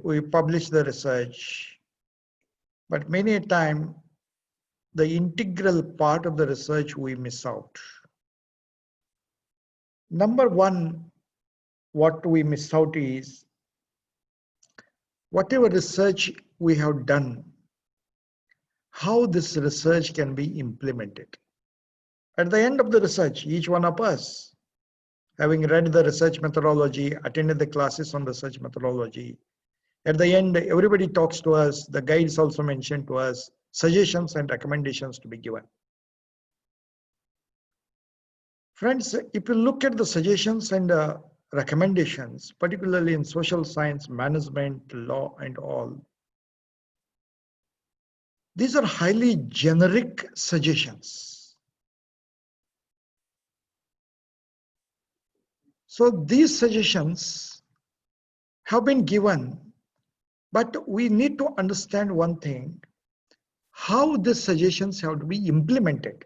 we publish the research, but many a time the integral part of the research we miss out. Number one, what we miss out is whatever research we have done, how this research can be implemented. At the end of the research, each one of us, having read the research methodology, attended the classes on research methodology, at the end, everybody talks to us, the guides also mention to us suggestions and recommendations to be given. Friends, if you look at the suggestions and recommendations, particularly in social science, management, law, and all, these are highly generic suggestions. So these suggestions have been given, but we need to understand one thing, how these suggestions have to be implemented.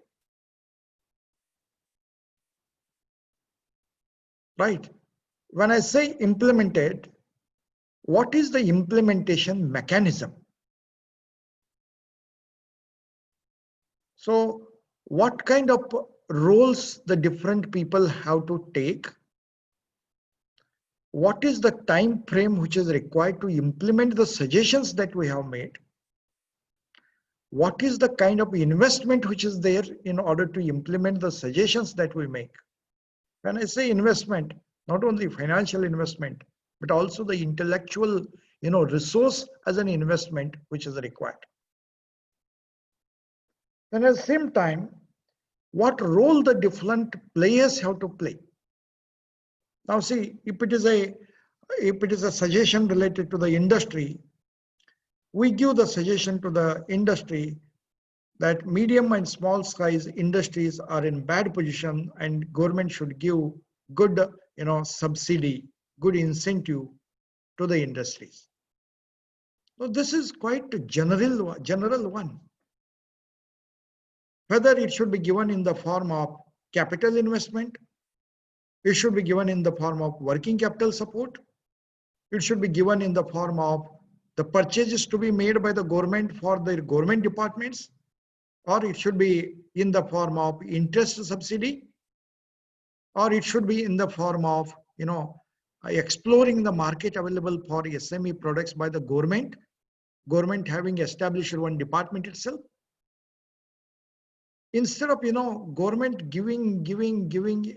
Right? When I say implemented, what is the implementation mechanism? So what kind of roles the different people have to take? What is the time frame which is required to implement the suggestions that we have made? What is the kind of investment which is there in order to implement the suggestions that we make? When I say investment, not only financial investment, but also the intellectual, resource as an investment which is required. And at the same time, what role the different players have to play. Now see, if it is a suggestion related to the industry, we give the suggestion to the industry that medium and small size industries are in bad position and government should give good subsidy, good incentive to the industries. So this is quite a general one. Whether it should be given in the form of capital investment, it should be given in the form of working capital support, it should be given in the form of the purchases to be made by the government for their government departments, or it should be in the form of interest subsidy, or it should be in the form of exploring the market available for SME products by the government having established one department itself. Instead of government giving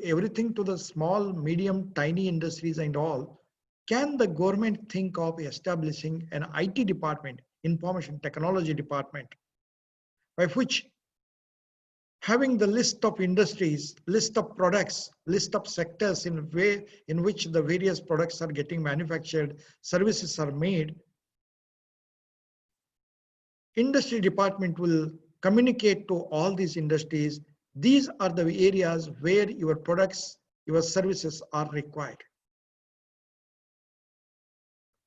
everything to the small, medium, tiny industries and all, can the government think of establishing an IT department, information technology department, by which having the list of industries, list of products, list of sectors in which the various products are getting manufactured, services are made, industry department will communicate to all these industries, these are the areas where your products, your services are required,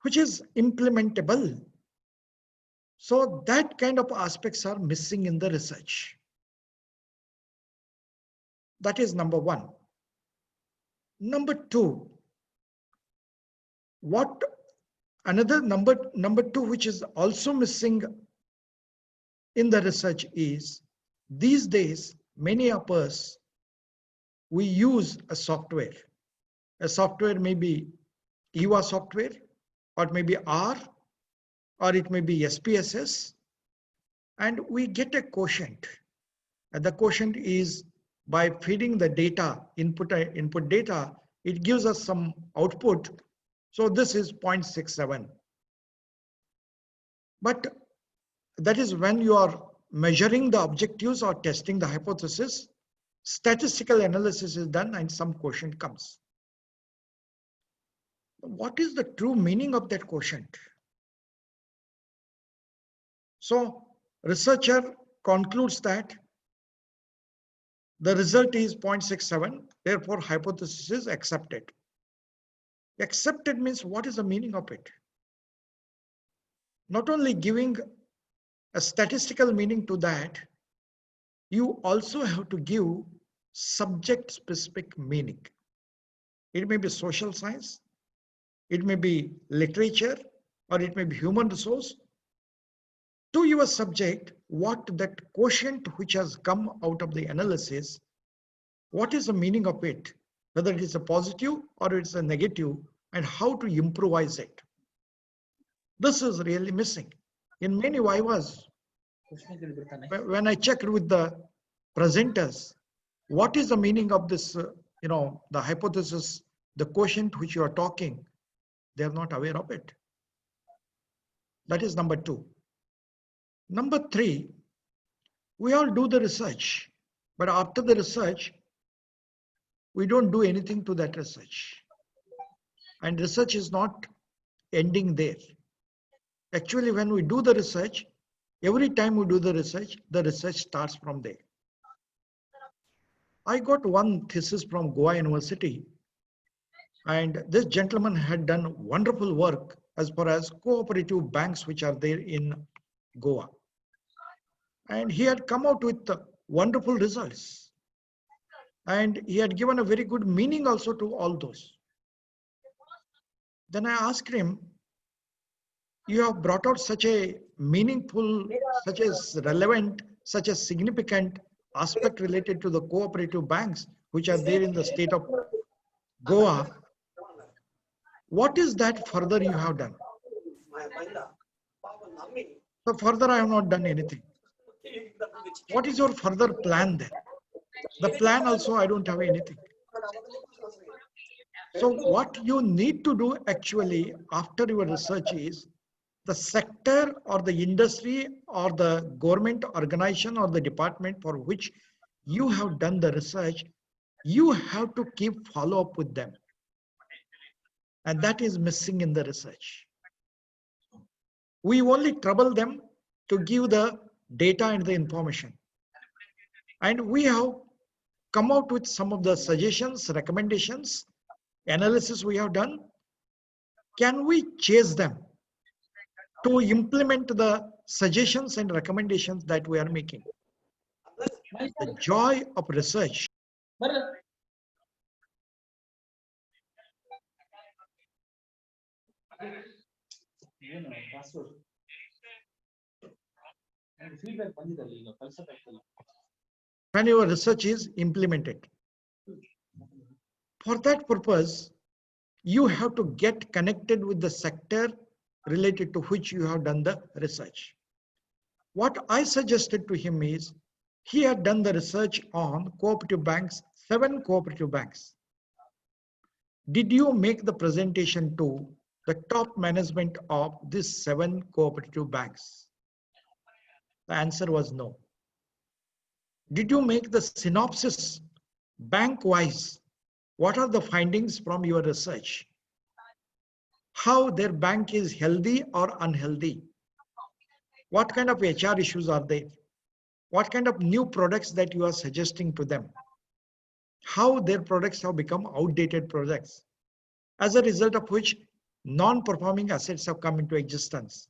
which is implementable. So that kind of aspects are missing in the research. That is number one. Number two, another number two, which is also missing in the research is, these days, many of us, we use a software. A software may be EVA software, or it may be R, or it may be SPSS, and we get a quotient. And the quotient is by feeding the data, input data, it gives us some output. So this is 0.67. But that is when you are measuring the objectives or testing the hypothesis, statistical analysis is done and some quotient comes. What is the true meaning of that quotient? So researcher concludes that the result is 0.67, therefore hypothesis is accepted. Accepted means what is the meaning of it? Not only giving a statistical meaning to that, you also have to give subject specific meaning. It may be social science, it may be literature, or it may be human resource, to your subject, what that quotient which has come out of the analysis, what is the meaning of it, whether it is a positive or it's a negative, and how to improvise it. This is really missing. In many vivas, when I checked with the presenters, what is the meaning of this, the hypothesis, the quotient which you are talking, they are not aware of it. That is number 2. Number 3, we all do the research, but after the research, we don't do anything to that research. And research is not ending there. Actually, when we do the research, every time we do the research starts from there. I got one thesis from Goa University, and this gentleman had done wonderful work as far as cooperative banks which are there in Goa. And he had come out with wonderful results. And he had given a very good meaning also to all those. Then I asked him, you have brought out such a meaningful, such as relevant, such a significant aspect related to the cooperative banks which are there in the state of Goa. What is that further you have done? So further I have not done anything. What is your further plan then? The plan also I don't have anything. So what you need to do actually after your research is the sector or the industry or the government organization or the department for which you have done the research, you have to keep follow up with them. And that is missing in the research. We only trouble them to give the data and the information. And we have come out with some of the suggestions, recommendations, analysis we have done. Can we chase them to implement the suggestions and recommendations that we are making? The joy of research. When your research is implemented. For that purpose, you have to get connected with the sector related to which you have done the research. What I suggested to him is, he had done the research on cooperative banks, 7 cooperative banks. Did you make the presentation to the top management of these 7 cooperative banks? The answer was no. Did you make the synopsis bank-wise? What are the findings from your research? How their bank is healthy or unhealthy? What kind of HR issues are there? What kind of new products that you are suggesting to them? How their products have become outdated products, as a result of which non-performing assets have come into existence.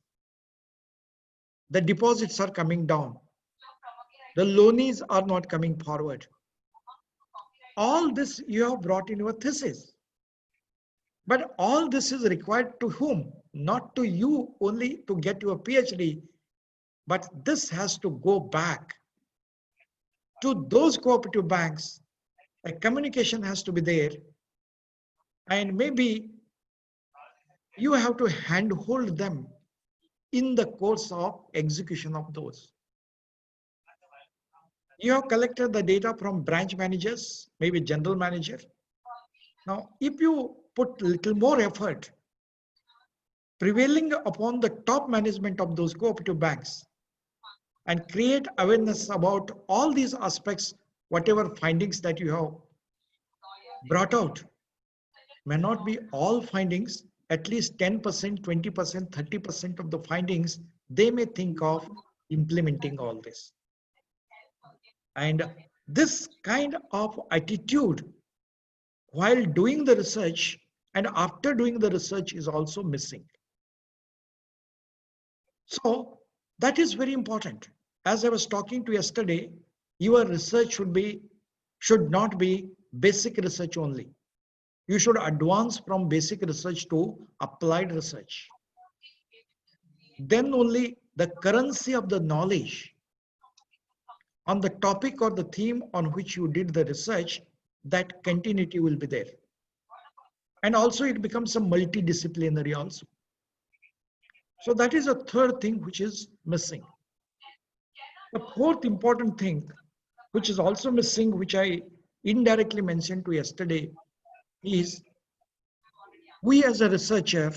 The deposits are coming down. The loanees are not coming forward. All this you have brought in your thesis. But all this is required to whom? Not to you only to get your PhD, but this has to go back to those cooperative banks. A communication has to be there. And maybe you have to handhold them in the course of execution of those. You have collected the data from branch managers, maybe general manager. Now, if you put little more effort prevailing upon the top management of those cooperative banks and create awareness about all these aspects, whatever findings that you have brought out, may not be all findings, at least 10%, 20%, 30% of the findings, they may think of implementing all this. And this kind of attitude while doing the research and after doing the research is also missing. So that is very important. As I was talking to yesterday, your research should not be basic research only. You should advance from basic research to applied research. then only the currency of the knowledge on the topic or the theme on which you did the research, that continuity will be there. And also it becomes a multidisciplinary also. So that is a third thing which is missing. The fourth important thing which is also missing, which I indirectly mentioned to yesterday, is we as a researcher,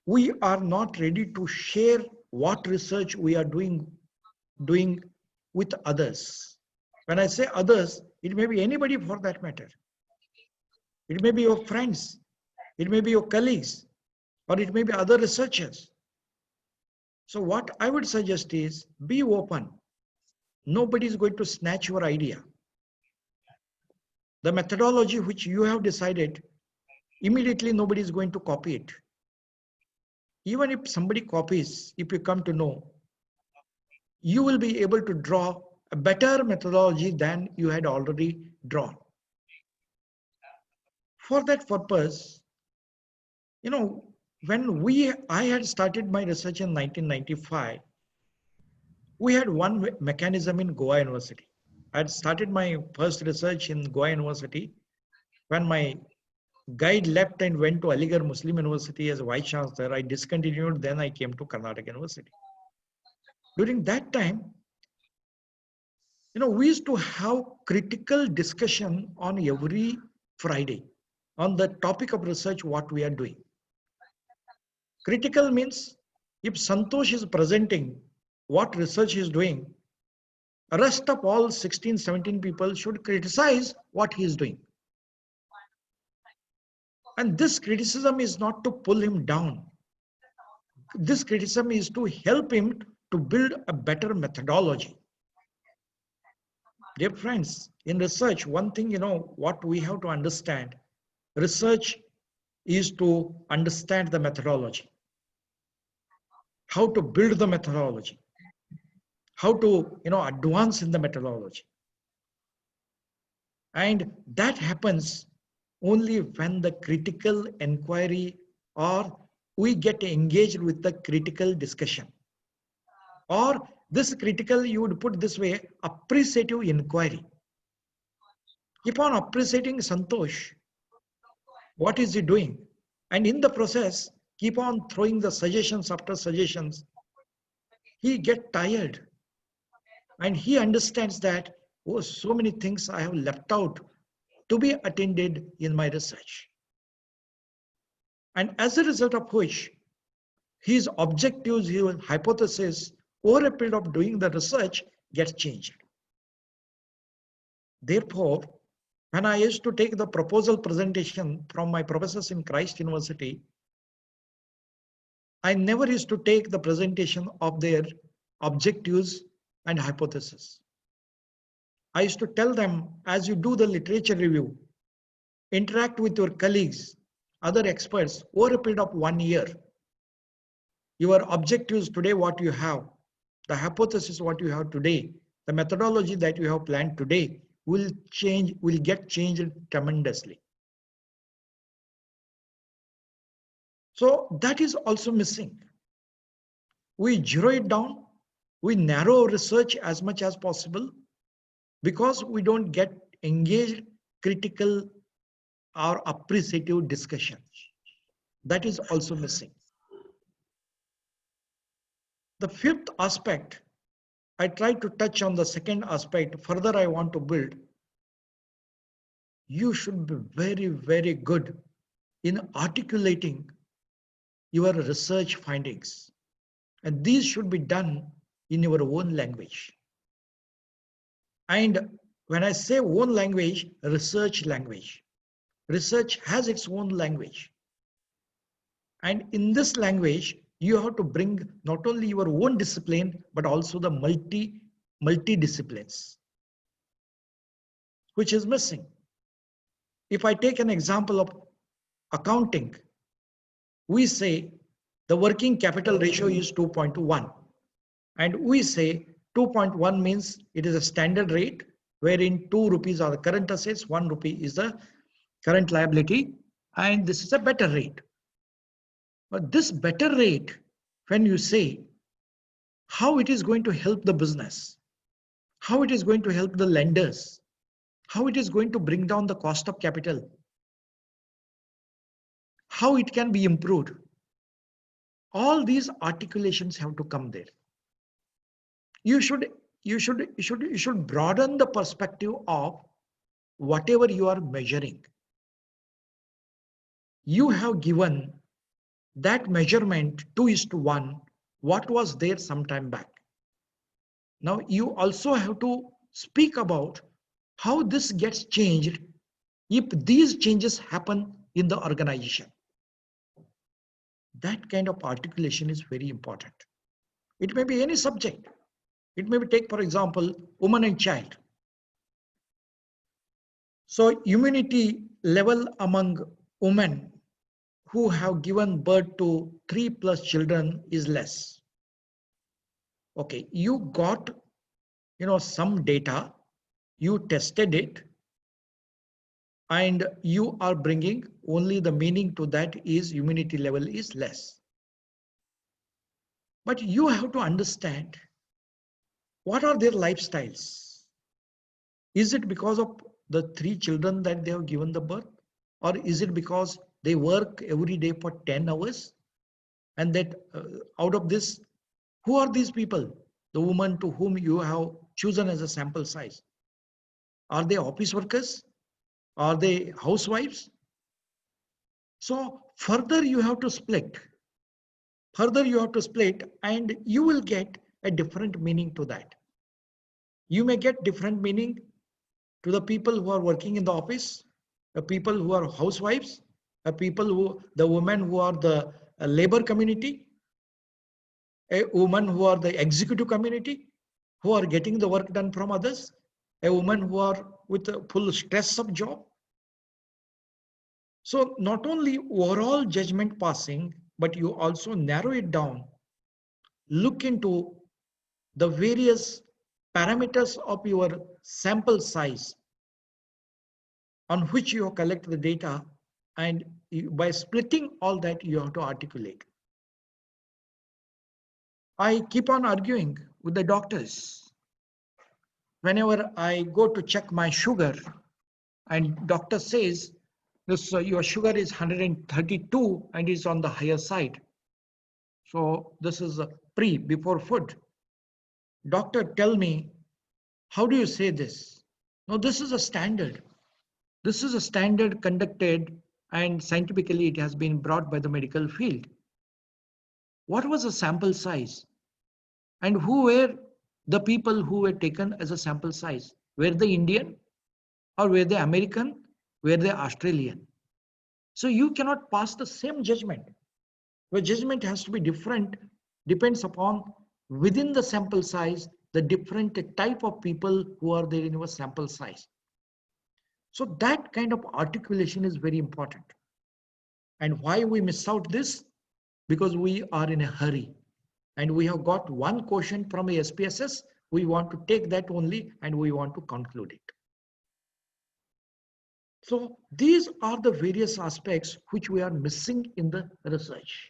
we are not ready to share what research we are doing with others. When I say others, it may be anybody for that matter. It may be your friends, it may be your colleagues, or it may be other researchers. So what I would suggest is be open. Nobody is going to snatch your idea. The methodology which you have decided, immediately nobody is going to copy it. Even if somebody copies, if you come to know, you will be able to draw a better methodology than you had already drawn. For that purpose, when I had started my research in 1995, we had one mechanism in Goa University. I had started my first research in Goa University when my guide left and went to Aligarh Muslim University as vice chancellor. I discontinued, then I came to Karnataka University. During that time, we used to have critical discussion on every Friday on the topic of research, what we are doing. Critical means if Santosh is presenting what research he is doing, the rest of all 16, 17 people should criticize what he is doing. And this criticism is not to pull him down. This criticism is to help him to build a better methodology. Dear friends, in research, one thing, what we have to understand, research is to understand the methodology, how to build the methodology, how to, advance in the methodology. And that happens only when the critical inquiry, or we get engaged with the critical discussion, or this critical, you would put this way, appreciative inquiry. Keep on appreciating Santosh. What is he doing? And in the process, keep on throwing the suggestions after suggestions. He gets tired. And he understands that, oh, so many things I have left out to be attended in my research. And as a result of which, his objectives, his hypothesis, over a period of doing the research gets changed. Therefore, when I used to take the proposal presentation from my professors in Christ University, I never used to take the presentation of their objectives and hypothesis. I used to tell them, as you do the literature review, interact with your colleagues, other experts over a period of 1 year. Your objectives today, what you have, the hypothesis, what you have today, the methodology that you have planned today will get changed tremendously. So that is also missing. We zero it down, we narrow research as much as possible because we don't get engaged critical or appreciative discussion. That is also missing. The fifth aspect, I tried to touch on the second aspect. Further, I want to build. You should be very, very good in articulating your research findings. And these should be done in your own language. And when I say own language, research language. Research has its own language. And in this language, you have to bring not only your own discipline, but also the multi-disciplines, which is missing. If I take an example of accounting, we say the working capital ratio is 2.1. And we say 2.1 means it is a standard rate wherein 2 rupees are the current assets, 1 rupee is the current liability, and this is a better rate. But this better rate when you say how it is going to help the business, how it is going to help the lenders, how it is going to bring down the cost of capital, how it can be improved. All these articulations have to come there. You should broaden the perspective of whatever you are measuring. You have given that measurement 2:1, what was there some time back. Now you also have to speak about how this gets changed if these changes happen in the organization. That kind of articulation is very important. It may be any subject. It may be, take for example, woman and child. So immunity level among women who have given birth to 3+ children is less. Okay, you got some data, you tested it, and you are bringing only the meaning to that is immunity level is less. But you have to understand what are their lifestyles. Is it because of the 3 children that they have given the birth, or is it because they work every day for 10 hours, and that out of this, who are these people, the women to whom you have chosen as a sample size? Are they office workers? Are they housewives? So further you have to split. Further you have to split, and you will get a different meaning to that. You may get different meaning to the people who are working in the office, the people who are housewives, the women who are the labor community, a woman who are the executive community, who are getting the work done from others, a woman who are with the full stress of job. So not only overall judgment passing, but you also narrow it down, look into the various parameters of your sample size on which you collect the data, and by splitting all that you have to articulate. I keep on arguing with the doctors. Whenever I go to check my sugar and doctor says this your sugar is 132 and is on the higher side. So this is before food. Doctor, tell me, how do you say this? No, this is a standard. This is a standard conducted, and scientifically it has been brought by the medical field. What was the sample size? And who were the people who were taken as a sample size? Were they Indian, or were they American? Were they Australian? So you cannot pass the same judgment. Your judgment has to be different, depends upon within the sample size, the different type of people who are there in your sample size. So that kind of articulation is very important. And why we miss out this? Because we are in a hurry and we have got one question from a SPSS. We want to take that only and we want to conclude it. So these are the various aspects which we are missing in the research.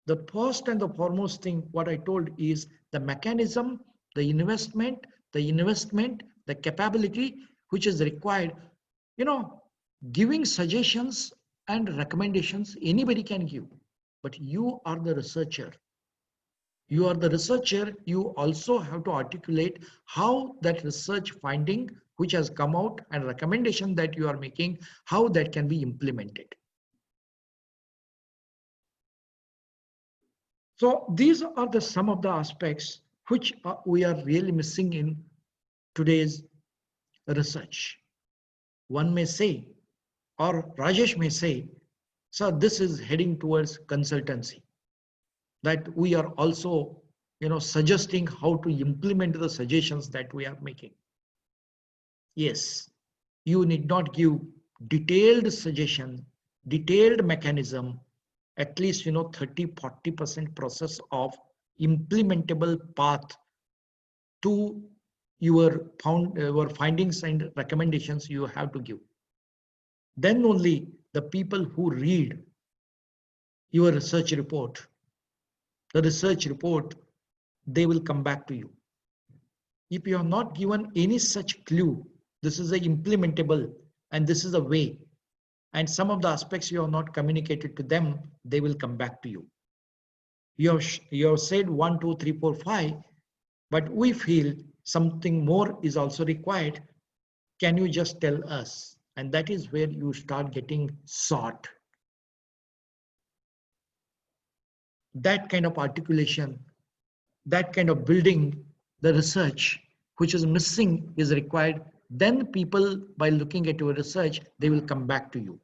The first and the foremost thing what I told is the mechanism, the investment, the capability which is required. Giving suggestions and recommendations anybody can give, but you are the researcher. You are the researcher. You also have to articulate how that research finding which has come out and recommendation that you are making, how that can be implemented. So these are the some of the aspects which we are really missing in today's research. One may say, or Rajesh may say, so this is heading towards consultancy, that we are also suggesting how to implement the suggestions that we are making. Yes, you need not give detailed suggestion, detailed mechanism, at least 30-40% process of implementable path to your findings and recommendations you have to give. Then only the people who read your research report the research report, they will come back to you. If you are not given any such clue, this is a implementable and this is a way, and some of the aspects you have not communicated to them, they will come back to you. You have said 1, 2, 3, 4, 5, but we feel something more is also required. Can you just tell us? And that is where you start getting sought. That kind of articulation, that kind of building the research which is missing is required. Then people, by looking at your research, they will come back to you.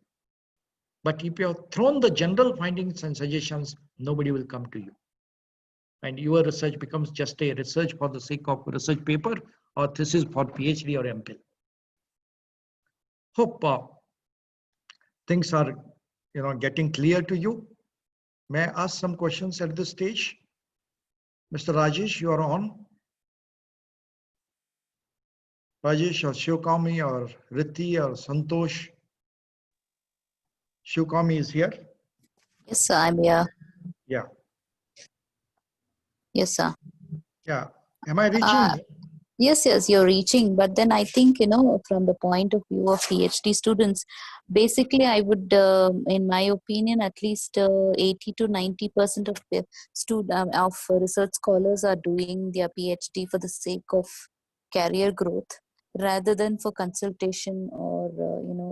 But if you have thrown the general findings and suggestions, nobody will come to you. And your research becomes just a research for the sake of research paper or thesis for PhD or MPhil. Hope things are getting clear to you. May I ask some questions at this stage? Mr. Rajesh, you are on. Rajesh or Shivkami or Ritti or Santosh. Shivkami is here. Yes, sir, I'm here. Yeah. Yes, sir. Yeah. Am I reaching? Yes, you're reaching. But then I think, from the point of view of PhD students, basically I would, in my opinion, at least 80 to 90% of the research scholars are doing their PhD for the sake of career growth rather than for consultation or,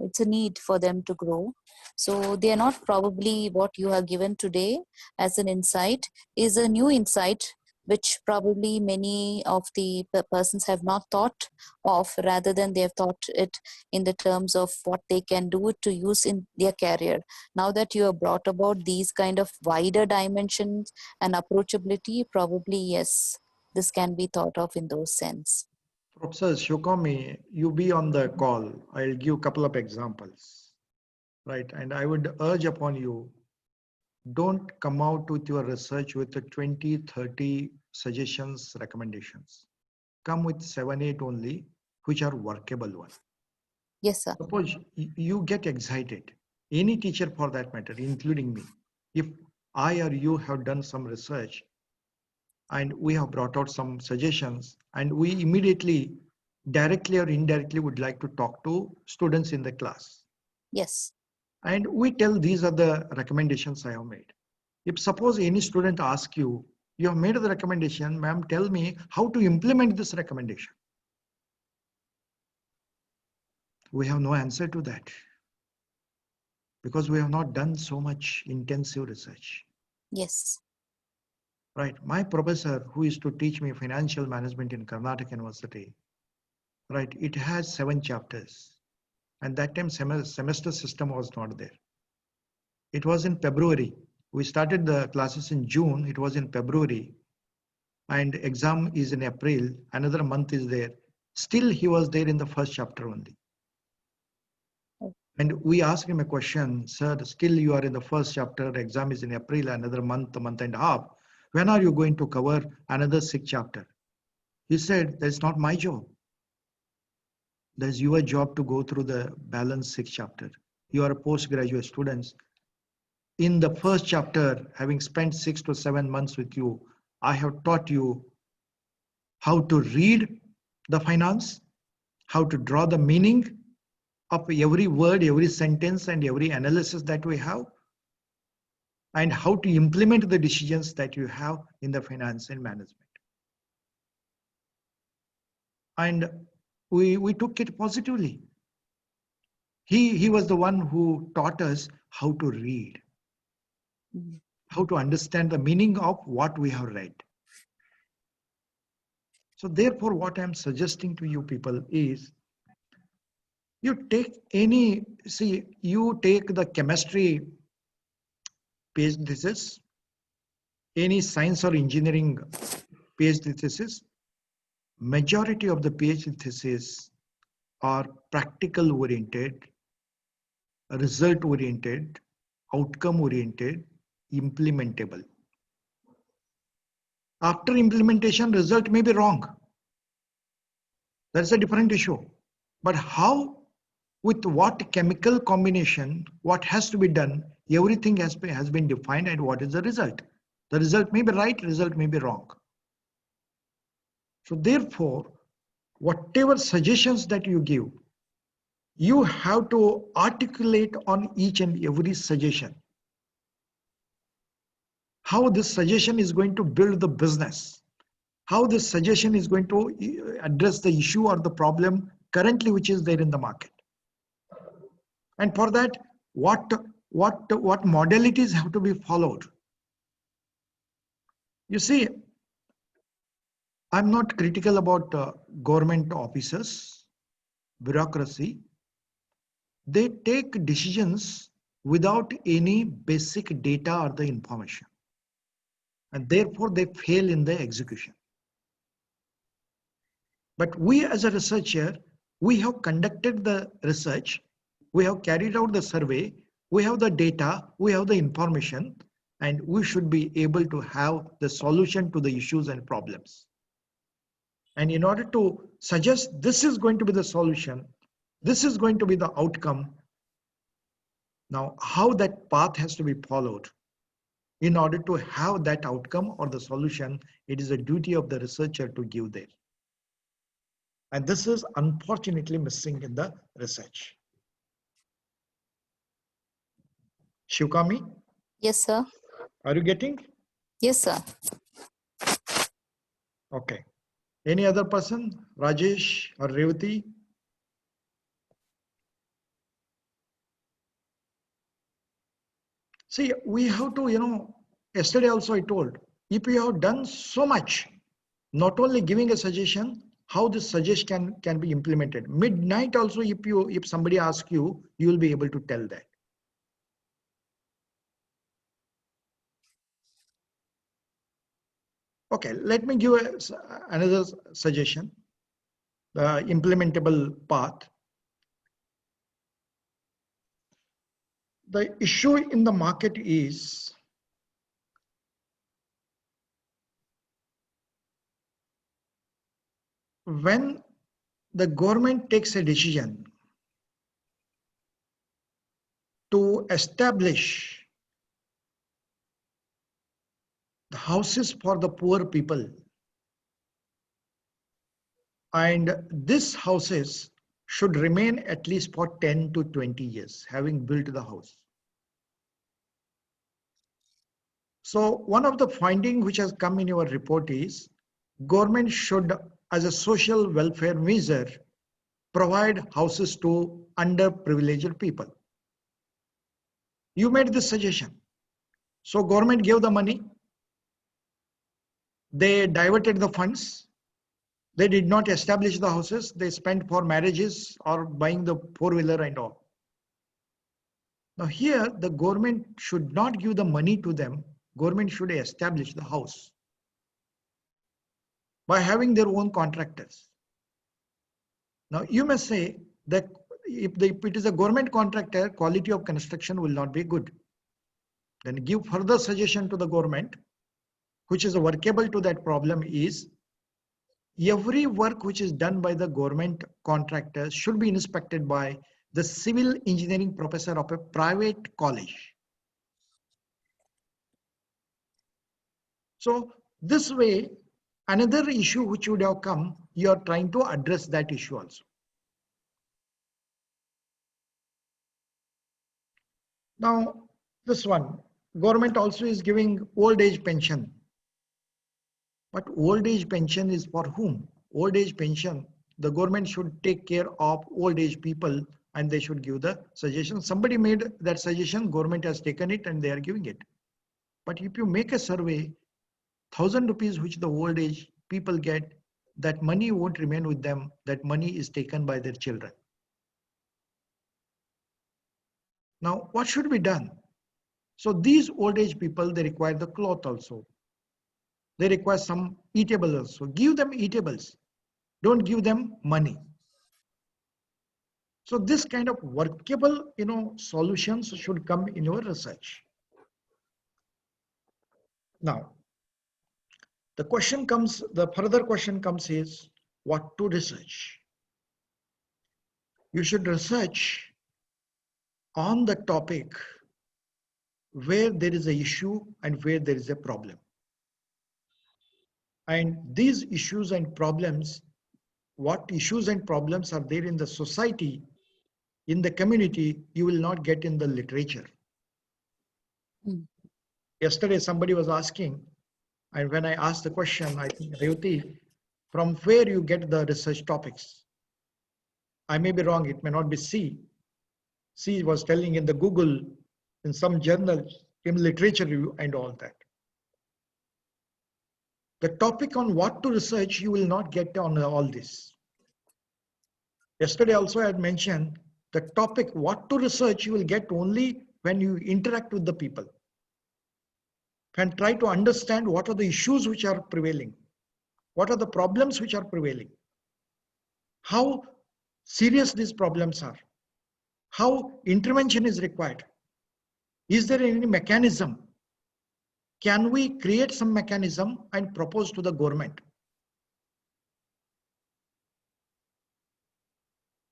it's a need for them to grow. So they are not probably what you have given today as an insight is a new insight which probably many of the persons have not thought of, rather than they have thought it in the terms of what they can do to use in their career. Now that you have brought about these kind of wider dimensions and approachability, probably yes, this can be thought of in those sense. Professor Shivkami, you be on the call. I'll give a couple of examples, right? And I would urge upon you, don't come out with your research with the 20, 30 suggestions, recommendations. Come with 7, 8 only, which are workable ones. Yes, sir. Suppose you get excited, any teacher for that matter, including me, if I or you have done some research and we have brought out some suggestions and we immediately, directly or indirectly, would like to talk to students in the class. Yes. And we tell these are the recommendations I have made. If suppose any student asks you, you have made the recommendation, ma'am, tell me how to implement this recommendation. We have no answer to that because we have not done so much intensive research. Yes. Right. My professor who used to teach me financial management in Karnataka University, right, it has 7 chapters. And that time semester system was not there. It was in February. We started the classes in June. It was in February. And exam is in April. Another month is there. Still he was there in the first chapter only. And we asked him a question, sir, still you are in the first chapter, the exam is in April, another month, a month and a half. When are you going to cover another 6 chapter? He said, that's not my job. That's your job to go through the balance 6 chapter. You are a postgraduate students. In the first chapter, having spent 6 to 7 months with you, I have taught you how to read the finance, how to draw the meaning of every word, every sentence, and every analysis that we have, and how to implement the decisions that you have in the finance and management. And we took it positively. He was the one who taught us how to read, how to understand the meaning of what we have read. So therefore, what I'm suggesting to you people is, you take you take the chemistry PhD thesis, any science or engineering PhD thesis, majority of the PhD thesis are practical oriented, result oriented, outcome oriented, implementable. After implementation, result may be wrong. That's a different issue. But how, with what chemical combination, what has to be done, everything has been defined, and what is the result. The result may be right, result may be wrong. So therefore, whatever suggestions that you give, you have to articulate on each and every suggestion how this suggestion is going to build the business, how this suggestion is going to address the issue or the problem currently which is there in the market. And for that, what modalities have to be followed? You see, I'm not critical about government officers, bureaucracy. They take decisions without any basic data or the information, and therefore they fail in the execution. But we as a researcher, we have conducted the research, we have carried out the survey, we have the data, we have the information, and we should be able to have the solution to the issues and problems. And in order to suggest this is going to be the solution, this is going to be the outcome, now how that path has to be followed in order to have that outcome or the solution, it is a duty of the researcher to give there. And this is unfortunately missing in the research. Shivkami? Yes, sir. Are you getting? Yes, sir. Okay. Any other person? Rajesh or Revati? See, we have to, yesterday also I told, if you have done so much, not only giving a suggestion, how this suggestion can be implemented. Midnight also, if somebody asks you, you will be able to tell that. Okay, let me give another suggestion, the implementable path. The issue in the market is when the government takes a decision to establish the houses for the poor people, and these houses should remain at least for 10 to 20 years, having built the house. So one of the findings which has come in your report is government should, as a social welfare measure, provide houses to underprivileged people. You made this suggestion. So government gave the money. They diverted the funds. They did not establish the houses. They spent for marriages or buying the four-wheeler and all. Now here, the government should not give the money to them. Government should establish the house by having their own contractors. Now you may say that if it is a government contractor, quality of construction will not be good. Then give further suggestion to the government, which is workable to that problem, is every work which is done by the government contractors should be inspected by the civil engineering professor of a private college. So this way, another issue which would have come, you are trying to address that issue also. Now, this one, government also is giving old age pension. But old age pension is for whom? Old age pension, the government should take care of old age people and they should give the suggestion. Somebody made that suggestion, government has taken it and they are giving it. But if you make a survey, 1,000 rupees which the old age people get, that money won't remain with them. That money is taken by their children. Now, what should be done? So these old age people, they require the cloth also. They require some eatable also. Give them eatables. Don't give them money. So this kind of workable, solutions should come in your research. Now, the further question comes is what to research. You should research on the topic where there is an issue and where there is a problem. And these issues and problems, what issues and problems are there in the society, in the community, you will not get in the literature. Mm. Yesterday, somebody was asking, and when I asked the question, I think, Revati, from where you get the research topics? I may be wrong, it may not be C. C was telling in the Google, in some journal, in literature review and all that. The topic on what to research, you will not get on all this. Yesterday also I had mentioned the topic what to research, you will get only when you interact with the people and try to understand what are the issues which are prevailing, what are the problems which are prevailing, how serious these problems are, how intervention is required. Is there any mechanism? Can we create some mechanism and propose to the government?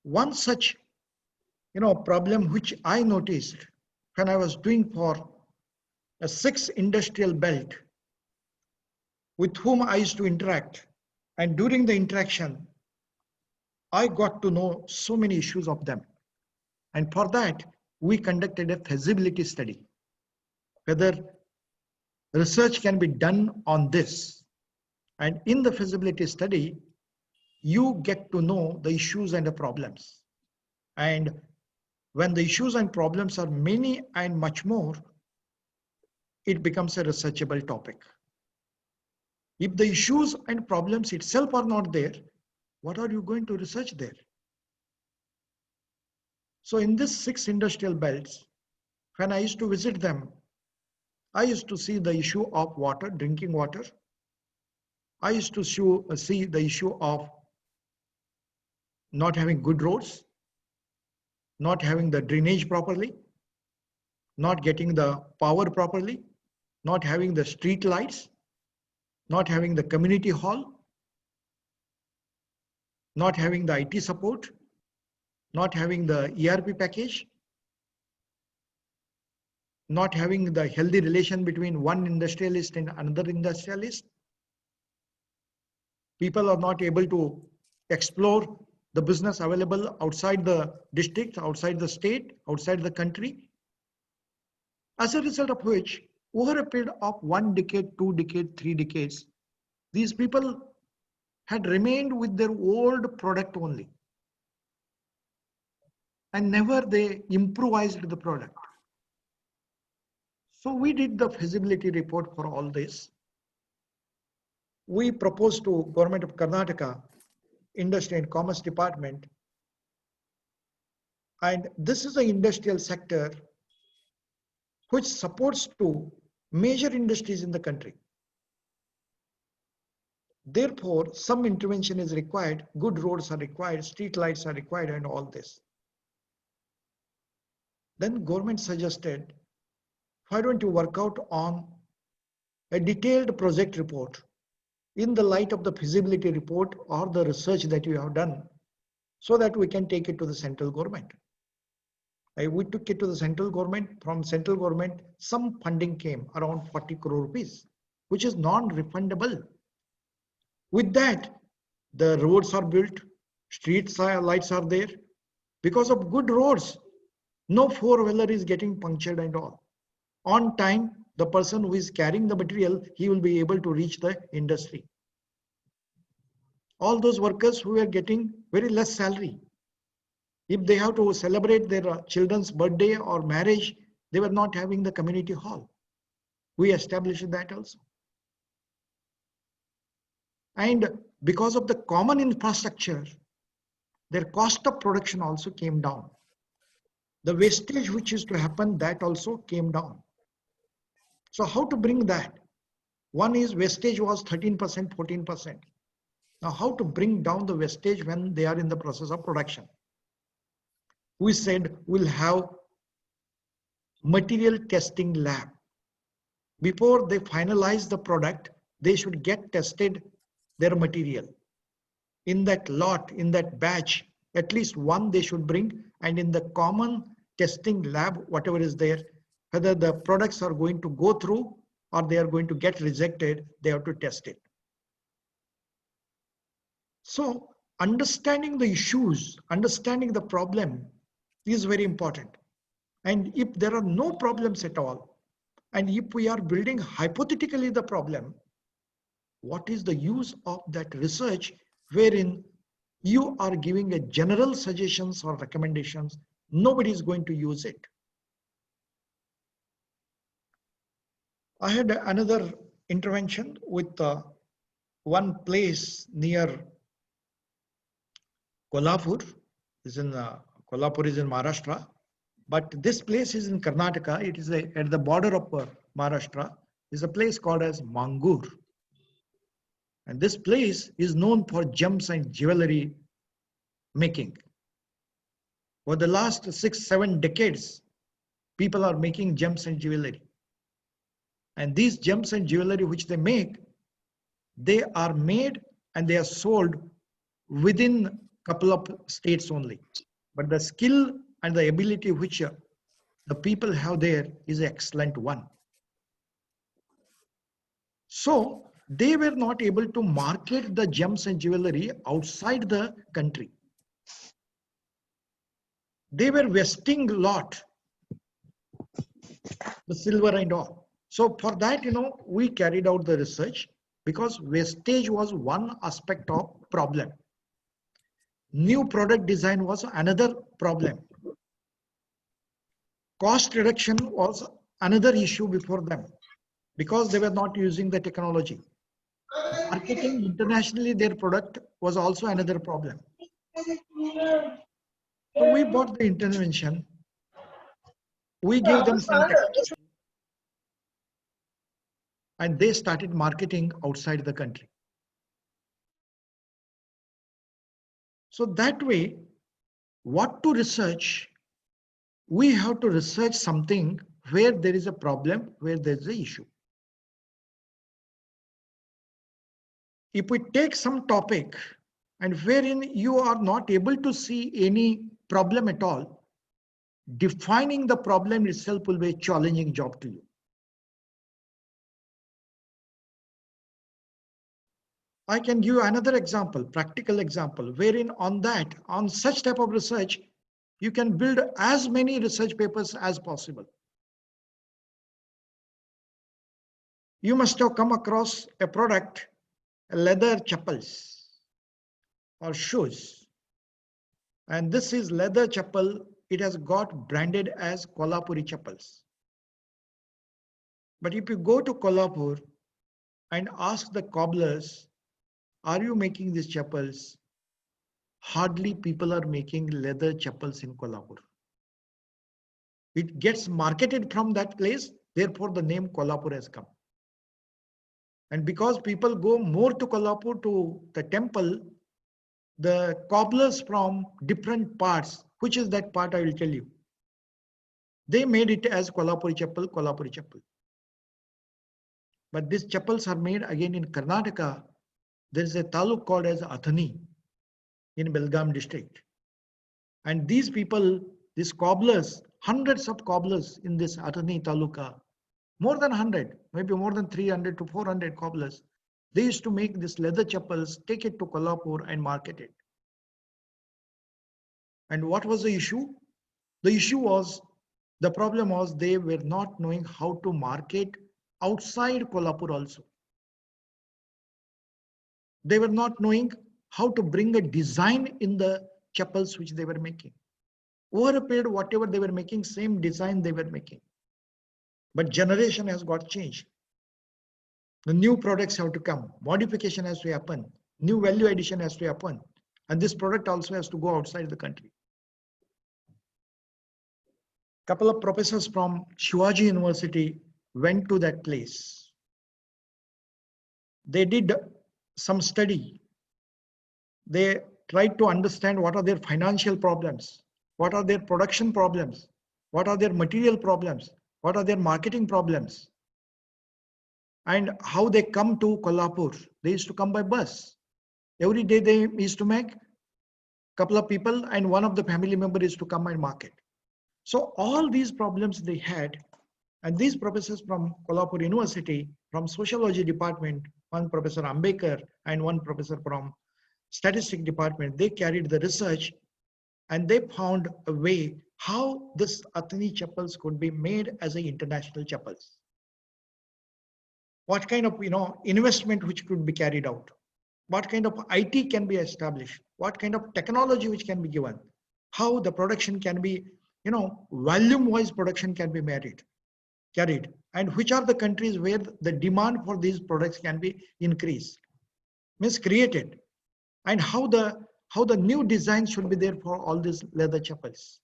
One such, problem which I noticed when I was doing for a 6 industrial belt with whom I used to interact, and during the interaction, I got to know so many issues of them. And for that, we conducted a feasibility study, whether research can be done on this. And in the feasibility study, you get to know the issues and the problems. And when the issues and problems are many and much more, it becomes a researchable topic. If the issues and problems itself are not there, what are you going to research there? So in these 6 industrial belts, when I used to visit them, I used to see the issue of water, drinking water. I used to see the issue of not having good roads, not having the drainage properly, not getting the power properly, not having the street lights, not having the community hall, not having the IT support, not having the ERP package, not having the healthy relation between one industrialist and another industrialist. People are not able to explore the business available outside the district, outside the state, outside the country. As a result of which, over a period of 1 decade, 2 decades, 3 decades, these people had remained with their old product only. And never they improvised the product. So we did the feasibility report for all this. We proposed to Government of Karnataka, Industry and Commerce Department, and this is the industrial sector which supports to major industries in the country. Therefore, some intervention is required, good roads are required, street lights are required, and all this. Then government suggested, why don't you work out on a detailed project report in the light of the feasibility report or the research that you have done, so that we can take it to the central government. We took it to the central government. From central government, some funding came, around 40 crore rupees, which is non-refundable. With that, the roads are built, street lights are there. Because of good roads, no four-wheeler is getting punctured and all. On time, the person who is carrying the material, he will be able to reach the industry. All those workers who are getting very less salary, if they have to celebrate their children's birthday or marriage, they were not having the community hall. We established that also. And because of the common infrastructure, their cost of production also came down. The wastage which is to happen, that also came down. So how to bring that? One is wastage was 13%, 14%. Now how to bring down the wastage when they are in the process of production? We said we'll have material testing lab. Before they finalize the product, they should get tested their material. In that lot, in that batch, at least one they should bring, and in the common testing lab, whatever is there, whether the products are going to go through or they are going to get rejected, they have to test it. So understanding the issues, understanding the problem is very important. And if there are no problems at all, and if we are building hypothetically the problem, what is the use of that research wherein you are giving a general suggestions or recommendations? Nobody is going to use it. I had another intervention with one place near Kolhapur. Kolhapur is in Maharashtra, but this place is in Karnataka. It is at the border of Maharashtra. Is a place called as Mangur, and this place is known for gems and jewelry making. For the last 6-7 decades, people are making gems and jewelry. And these gems and jewelry which they make, they are made and they are sold within a couple of states only. But the skill and the ability which the people have there is an excellent one. So they were not able to market the gems and jewelry outside the country. They were wasting a lot, the silver and all. So for that, we carried out the research because wastage was one aspect of problem. New product design was another problem. Cost reduction was another issue before them because they were not using the technology. Marketing internationally their product was also another problem. So we bought the intervention. We gave them some technology and they started marketing outside the country. So that way, what to research? We have to research something where there is a problem, where there is an issue. If we take some topic and wherein you are not able to see any problem at all, defining the problem itself will be a challenging job to you. I can give you another example, practical example, wherein on such type of research, you can build as many research papers as possible. You must have come across a product, leather chappals or shoes. And this is leather chappal. It has got branded as Kolhapuri chappals. But if you go to Kolhapur and ask the cobblers, are you making these chappals? Hardly people are making leather chappals in Kolhapur. It gets marketed from that place, therefore the name Kolhapur has come. And because people go more to Kolhapur to the temple, the cobblers from different parts, which is that part I will tell you, they made it as Kolhapuri chappal, Kolhapuri chappal. But these chappals are made again in Karnataka. There is a taluk called as Athani in Belgaum district. And these people, these cobblers, hundreds of cobblers in this Athani taluka, more than 100, maybe more than 300 to 400 cobblers, they used to make this leather chappals, take it to Kolhapur and market it. And what was the issue? The issue was, the problem was they were not knowing how to market outside Kolhapur also. They were not knowing how to bring a design in the chappals which they were making. Over a period, whatever they were making, same design they were making. But generation has got changed. The new products have to come. Modification has to happen. New value addition has to happen. And this product also has to go outside the country. Couple of professors from Shivaji University went to that place. They did some study. They tried to understand what are their financial problems, what are their production problems, what are their material problems, what are their marketing problems, and how they come to Kolhapur. They used to come by bus. Every day they used to make a couple of people and one of the family members used to come and market. So all these problems they had, and these professors from Kolhapur University, from sociology department, one Professor Ambekar and one professor from statistic department, they carried the research and they found a way how this Athani chapels could be made as an international chapels. What kind of investment which could be carried out, what kind of IT can be established, what kind of technology which can be given, how the production can be, volume wise production can be carried, and which are the countries where the demand for these products can be increased, means created, and how the new design should be there for all these leather chapels.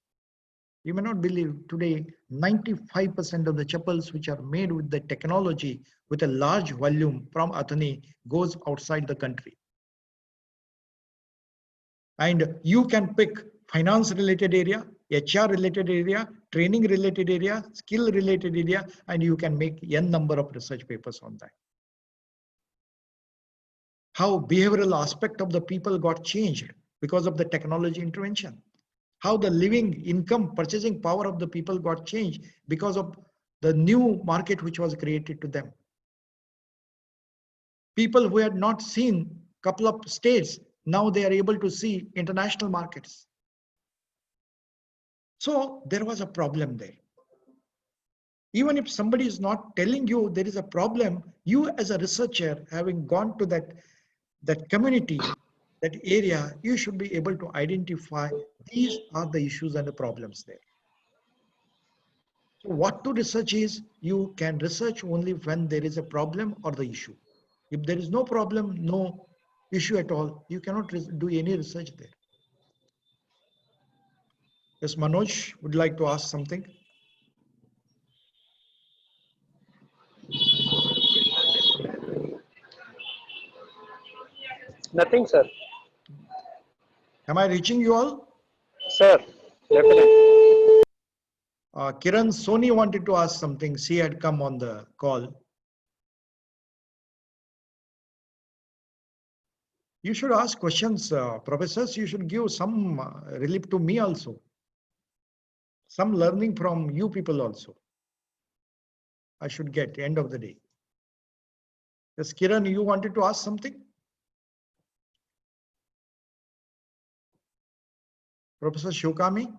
You may not believe today 95% of the chapels which are made with the technology with a large volume from Athani goes outside the country. And you can pick finance related area, HR related area, training related area, skill related area, and you can make n number of research papers on that. How behavioral aspect of the people got changed because of the technology intervention. How the living income, purchasing power of the people got changed because of the new market which was created to them. People who had not seen couple of states, now they are able to see international markets. So there was a problem there. Even if somebody is not telling you there is a problem, you as a researcher, having gone to that community, that area, you should be able to identify these are the issues and the problems there. So what to research is, you can research only when there is a problem or the issue. If there is no problem, no issue at all, you cannot do any research there. Yes, Manoj would like to ask something. Nothing, sir. Am I reaching you all? Sir, definitely. Kiran Soni wanted to ask something. She had come on the call. You should ask questions, professors. You should give some relief to me also. Some learning from you people also. I should get end of the day. Yes, Kiran, you wanted to ask something? Professor Shokami?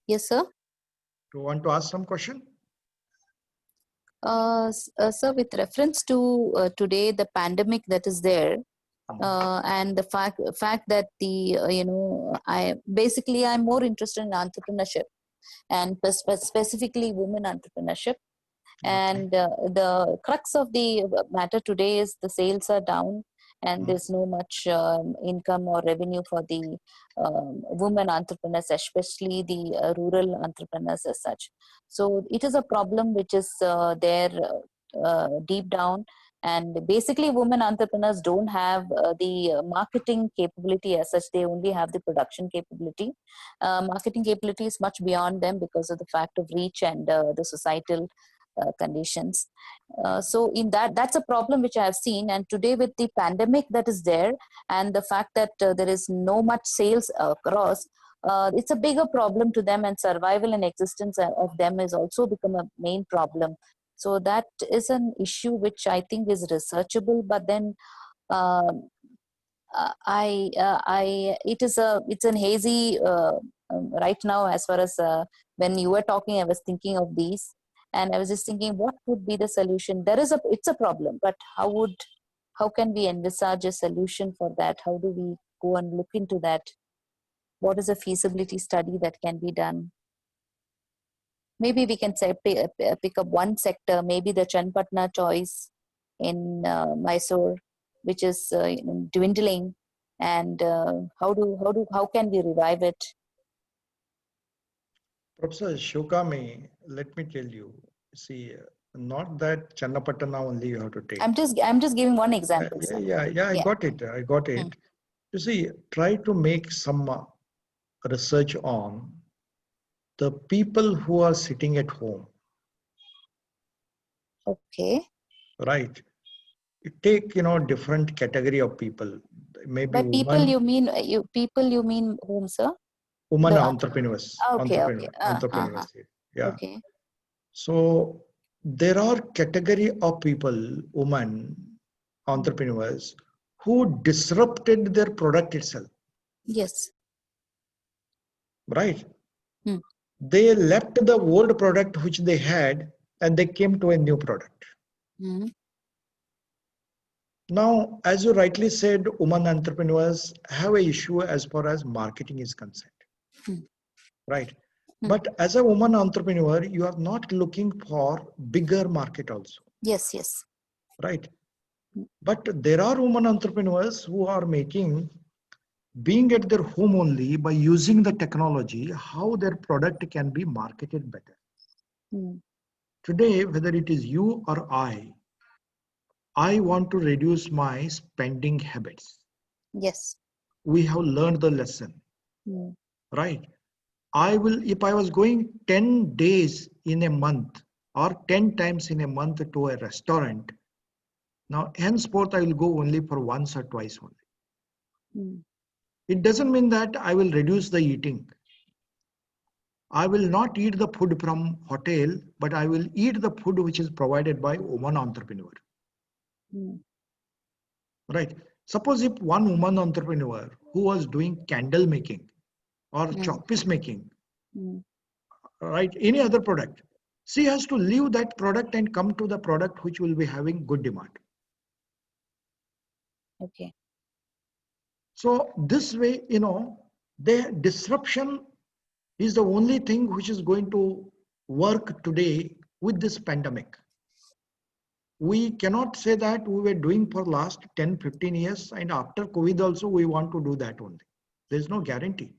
Yes, sir. Do you want to ask some question? Sir, with reference to today, the pandemic that is there, and the fact that the I'm more interested in entrepreneurship, and specifically women entrepreneurship. And the crux of the matter today is the sales are down, and there's no much income or revenue for the women entrepreneurs, especially the rural entrepreneurs as such. So it is a problem which is there deep down. And basically, women entrepreneurs don't have the marketing capability as such. They only have the production capability. Marketing capability is much beyond them because of the fact of reach and the societal conditions. So in that's a problem which I have seen. And today with the pandemic that is there, and the fact that there is no much sales across, it's a bigger problem to them, and survival and existence of them has also become a main problem. So that is an issue which I think is researchable, but then it's an hazy right now as far as when you were talking, I was thinking of these, and I was just thinking what would be the solution. It's a problem, but how can we envisage a solution for that? How do we go and look into that? What is a feasibility study that can be done? Maybe we can say pick up one sector, maybe the Chanpatna choice in Mysore, which is dwindling, and how can we revive it? Professor Shokami, let me tell you, see, not that Channapatna only you have to take. I'm just giving one example. Yeah, I got it. You see, try to make some research on the people who are sitting at home. Okay. Right. You take, different category of people. Maybe by people woman, you mean whom, sir? Women entrepreneurs. Okay. Entrepreneurs. Yeah. Okay. So there are category of people, women, entrepreneurs who disrupted their product itself, Yes. right? Hmm. They left the old product which they had and they came to a new product. Hmm. Now, as you rightly said, women entrepreneurs have an issue as far as marketing is concerned, Hmm. right? Hmm. But as a woman entrepreneur, you are not looking for bigger market also, Yes, yes. right? But there are women entrepreneurs who are making, being at their home only by using the technology, how their product can be marketed better. Hmm. Today, whether it is you or I want to reduce my spending habits. Yes. We have learned the lesson, Hmm. right? I will, if I was going 10 days in a month or 10 times in a month to a restaurant, now henceforth I will go only for once or twice only. Hmm. It doesn't mean that I will reduce the eating. I will not eat the food from hotel, but I will eat the food which is provided by woman entrepreneur, Hmm. right? Suppose if one woman entrepreneur who was doing candle making or Hmm. chalk-piece making, Hmm. right, any other product, she has to leave that product and come to the product which will be having good demand. Okay. So this way, the disruption is the only thing which is going to work today with this pandemic. We cannot say that we were doing for last 10, 15 years and after COVID also we want to do that only. There's no guarantee.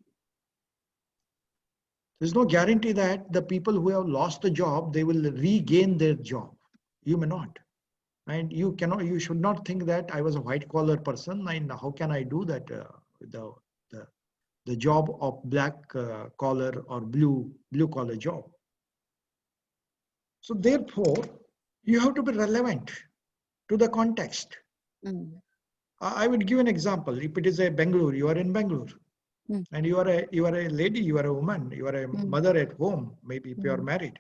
There's no guarantee that the people who have lost the job, they will regain their job. You may not. And you should not think that I was a white collar person and how can I do that, the, the job of black collar or blue collar job. So therefore, you have to be relevant to the context. Hmm. I would give an example. If it is a Bangalore, you are in Bangalore, Hmm. and you are a lady, you are a woman, you are a Hmm. mother at home. Maybe if you are Hmm. married,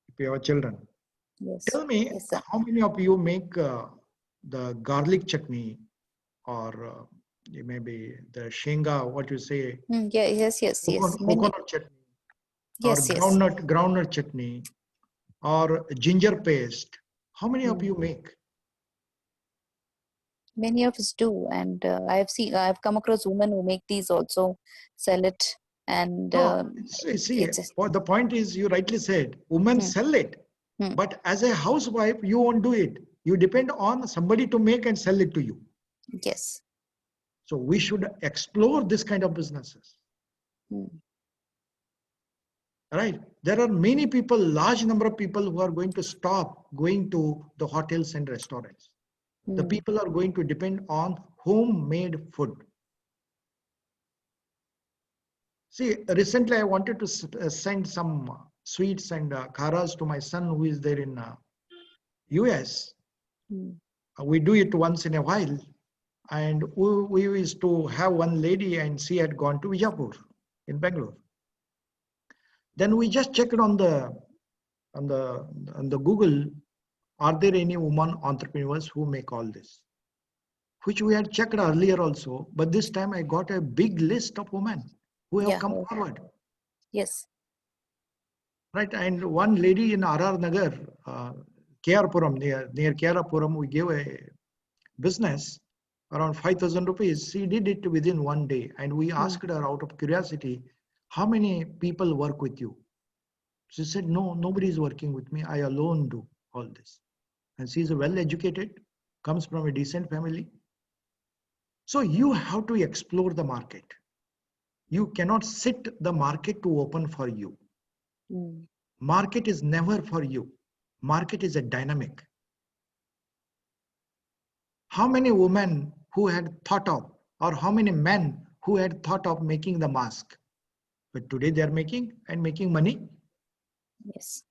if you have children. Yes. Tell me, Yes, sir. how many of you make the garlic chutney or maybe the shenga, what you say, Hmm. Yeah. Yes. Yes. Yes. Many. coconut chutney or Yes. Yes. groundnut chutney or ginger paste? How many of Hmm. you make? Many of us do, and I've come across women who make these also, sell it, and No, see, it's. the point is you rightly said, women Hmm. sell it, Hmm. but as a housewife, you won't do it. You depend on somebody to make and sell it to you. Yes. So we should explore this kind of businesses, Hmm. right? There are many people, large number of people who are going to stop going to the hotels and restaurants. The Hmm. people are going to depend on homemade food. See, recently I wanted to send some sweets and kharas to my son who is there in US. Hmm. We do it once in a while. And we used to have one lady and she had gone to Vijapur in Bangalore. Then we just checked on the Google, are there any women entrepreneurs who make all this? Which we had checked earlier also, but this time I got a big list of women who have Yeah. come forward. Yes. Right, and one lady in RR Nagar, KR near KR Puram, we gave a business around 5,000 rupees. She did it within one day, and we asked her out of curiosity, how many people work with you? She said, no, nobody is working with me. I alone do all this. And she is well educated, comes from a decent family. So you have to explore the market. You cannot sit the market to open for you. Hmm. Market is never for you. Market is a dynamic. How many women who had thought of, or how many men who had thought of making the mask, but today they are making money. Yes.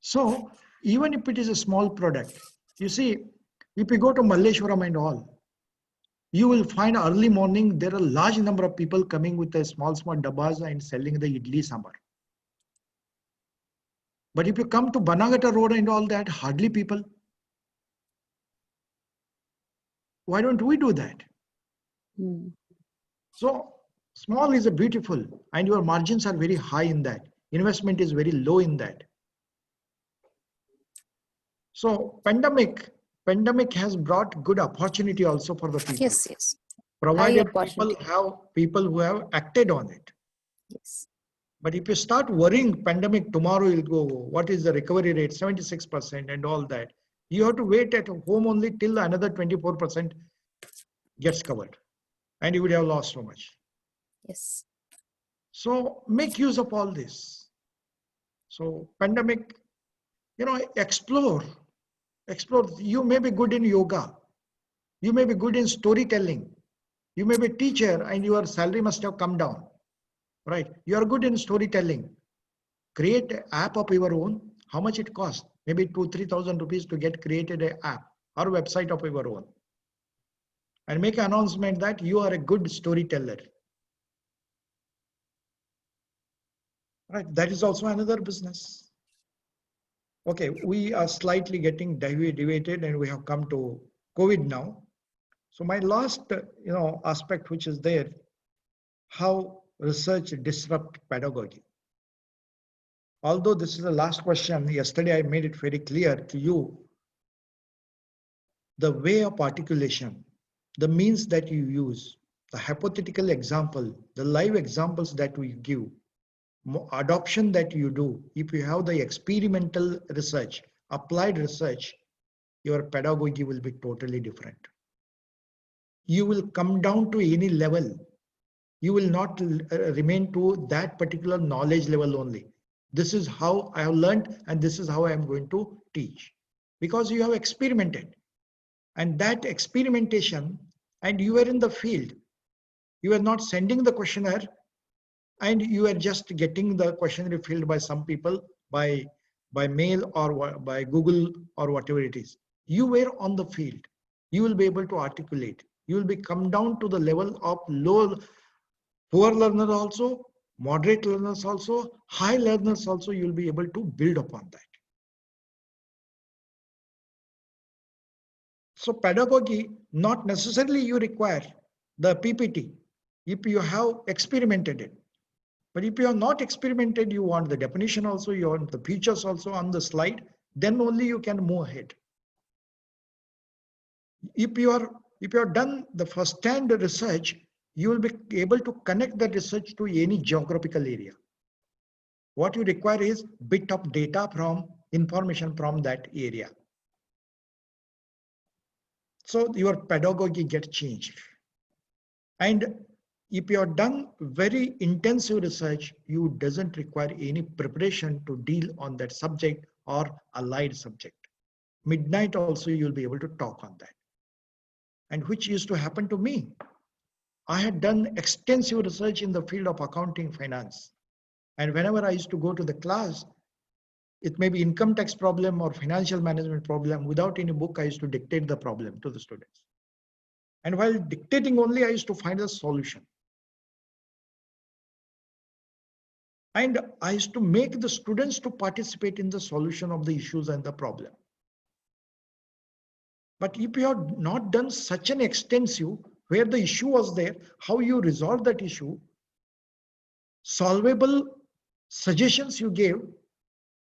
So even if it is a small product, you see, if you go to Malleshwaram and all, you will find early morning there are a large number of people coming with a small dabbas and selling the idli sambar. But if you come to Banagata Road and all that, hardly people. why don't we do that? Hmm. So small is a beautiful, and your margins are very high in that. Investment is very low in that. So pandemic has brought good opportunity also for the people, Yes, yes. High provided opportunity. people who have acted on it. Yes. But if you start worrying pandemic tomorrow will go, what is the recovery rate, 76% and all that, you have to wait at home only till another 24% gets covered, and you would have lost so much. Yes. So make use of all this. So pandemic, explore. You may be good in yoga. You may be good in storytelling. You may be a teacher and your salary must have come down, right? You are good in storytelling. Create an app of your own. How much it costs? Maybe 2,000-3,000 rupees to get created an app or website of your own. And make an announcement that you are a good storyteller. Right? That is also another business. Okay, we are slightly getting deviated and we have come to COVID now. So my last, aspect which is there, how research disrupt pedagogy. Although this is the last question, yesterday I made it very clear to you, the way of articulation, the means that you use, the hypothetical example, the live examples that we give, adoption that you do, if you have the experimental research, applied research, your pedagogy will be totally different. You will come down to any level. You will not remain to that particular knowledge level only. This is how I have learned and this is how I am going to teach. Because you have experimented. And that experimentation, and you were in the field. You are not sending the questionnaire and you are just getting the questionnaire filled by some people by mail or by Google or whatever it is. You were on the field. You will be able to articulate. You will be come down to the level of poor learner also, moderate learners also, high learners also. You will be able to build upon that. So pedagogy, not necessarily you require the PPT if you have experimented it. But if you have not experimented, you want the definition also, you want the features also on the slide, then only you can move ahead. If you are done the first-hand research, you will be able to connect the research to any geographical area. What you require is bit of data from information from that area. So your pedagogy gets changed. And if you have done very intensive research, you doesn't require any preparation to deal on that subject or allied subject. Midnight also you'll be able to talk on that. And which used to happen to me. I had done extensive research in the field of accounting finance. And whenever I used to go to the class, it may be income tax problem or financial management problem. Without any book, I used to dictate the problem to the students. And while dictating only, I used to find a solution. And I used to make the students to participate in the solution of the issues and the problem. But if you have not done such an extensive, where the issue was there, how you resolve that issue, solvable suggestions you gave,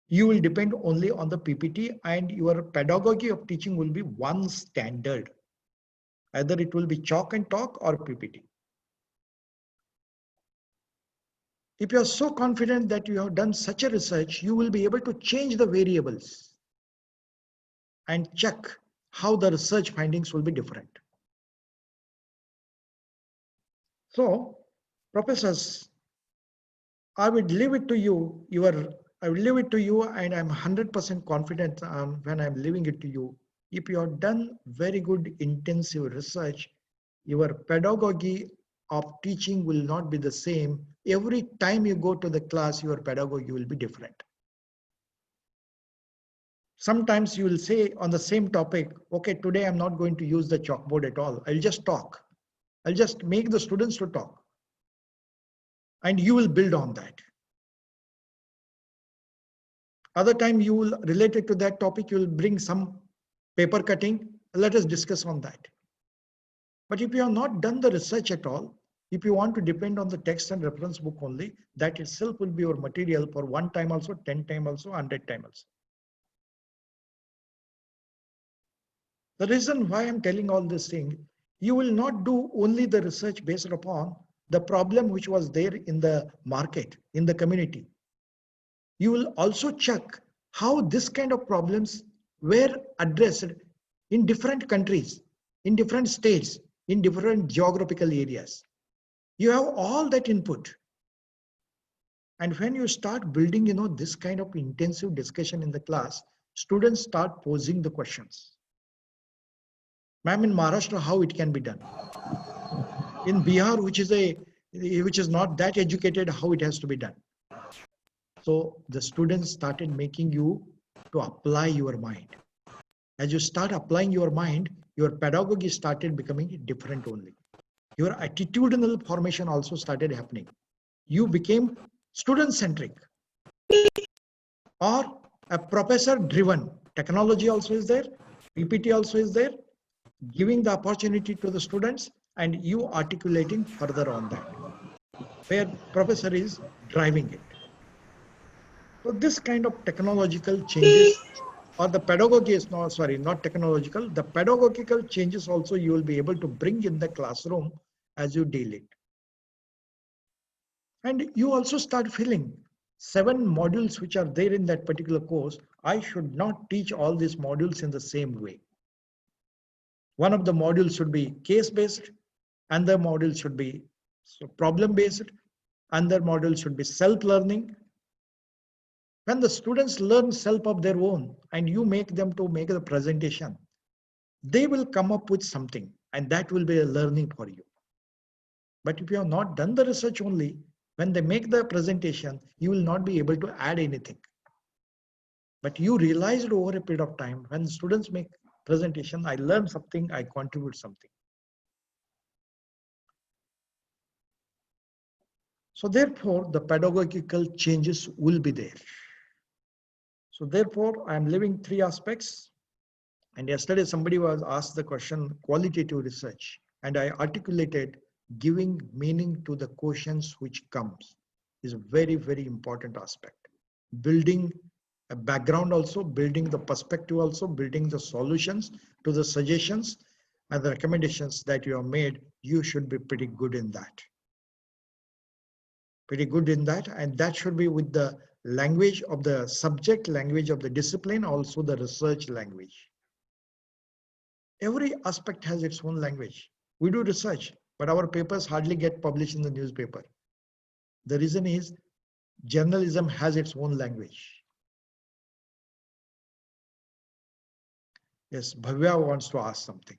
you will depend only on the PPT, and your pedagogy of teaching will be one standard. Either it will be chalk and talk or PPT. If you are so confident that you have done such a research, you will be able to change the variables and check how the research findings will be different. So, professors, I would leave it to you. I will leave it to you, and I'm 100% confident when I'm leaving it to you. If you have done very good intensive research, your pedagogy of teaching will not be the same. Every time you go to the class, your pedagogy will be different. Sometimes you will say on the same topic, okay, today I'm not going to use the chalkboard at all. I'll just talk. I'll just make the students to talk. And you will build on that. Other time you will relate it to that topic, you will bring some paper cutting. Let us discuss on that. But if you have not done the research at all, if you want to depend on the text and reference book only, that itself will be your material for 1 time also, 10 time also, 100 time also. The reason why I'm telling all this thing, you will not do only the research based upon the problem which was there in the market, in the community. You will also check how this kind of problems were addressed in different countries, in different states, in different geographical areas. You have all that input. And when you start building, this kind of intensive discussion in the class, students start posing the questions. Ma'am, in Maharashtra, how it can be done? In Bihar, which is not that educated, how it has to be done? So the students started making you to apply your mind. As you start applying your mind, your pedagogy started becoming different only. Your attitudinal formation also started happening. You became student-centric or a professor-driven. Technology also is there, PPT also is there, giving the opportunity to the students and you articulating further on that, where professor is driving it. So this kind of technological changes or the pedagogy is not technological, the pedagogical changes also you will be able to bring in the classroom as you deal it. And you also start feeling 7 modules which are there in that particular course. I should not teach all these modules in the same way. One of the modules should be case-based, and the module should be problem-based, and the module should be self-learning. When the students learn self of their own and you make them to make the presentation, they will come up with something and that will be a learning for you. But if you have not done the research only, when they make the presentation, you will not be able to add anything. But you realized over a period of time, when students make presentation, I learned something, I contribute something. So therefore, the pedagogical changes will be there. So therefore, I am leaving 3 aspects. And yesterday somebody was asked the question, qualitative research, and I articulated giving meaning to the questions which comes is a very, very important aspect. Building a background also, building the perspective also, building the solutions to the suggestions and the recommendations that you have made, you should be pretty good in that. Pretty good in that, and that should be with the language of the subject, language of the discipline, also the research language. Every aspect has its own language. We do research, but our papers hardly get published in the newspaper. The reason is journalism has its own language. Yes, Bhavya wants to ask something.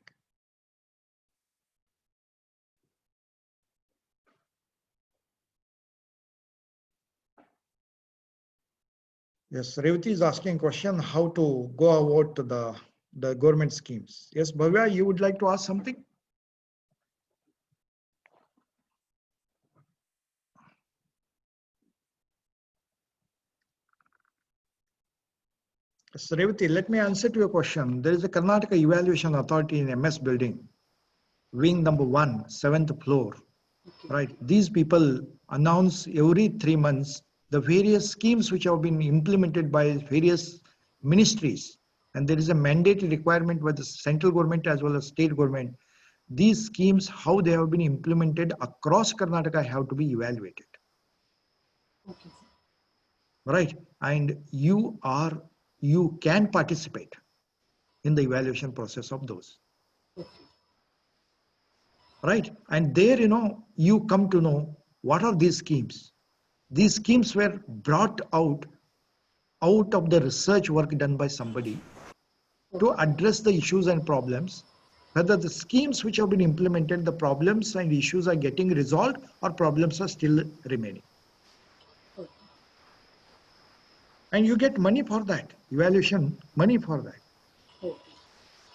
Yes, Revati is asking a question, how to go about the government schemes. Yes, Bhavya, you would like to ask something? Yes, Revati, let me answer to your question. There is a Karnataka Evaluation Authority in MS building, wing number 1, 7th floor. Right. These people announce every 3 months the various schemes which have been implemented by various ministries. And there is a mandatory requirement by the central government as well as state government. These schemes, how they have been implemented across Karnataka, have to be evaluated. Okay. Right. And you can participate in the evaluation process of those. Okay. Right. And there, you come to know what are these schemes. These schemes were brought out of the research work done by somebody to address the issues and problems, whether the schemes which have been implemented, the problems and issues are getting resolved or problems are still remaining. Okay. And you get money for that, evaluation money for that. Okay.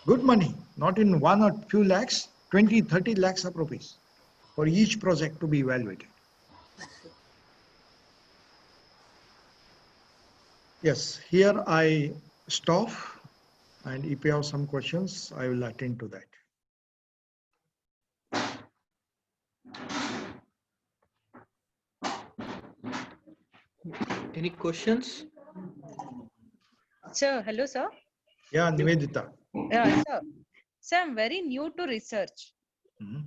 Good money, not in 1 or few lakhs, 20, 30 lakhs of rupees for each project to be evaluated. Yes, here I stop, and if you have some questions, I will attend to that. Any questions? Sir, hello, sir. Yeah, Nivedita. Yeah, sir. Sir, I'm very new to research. Mhm.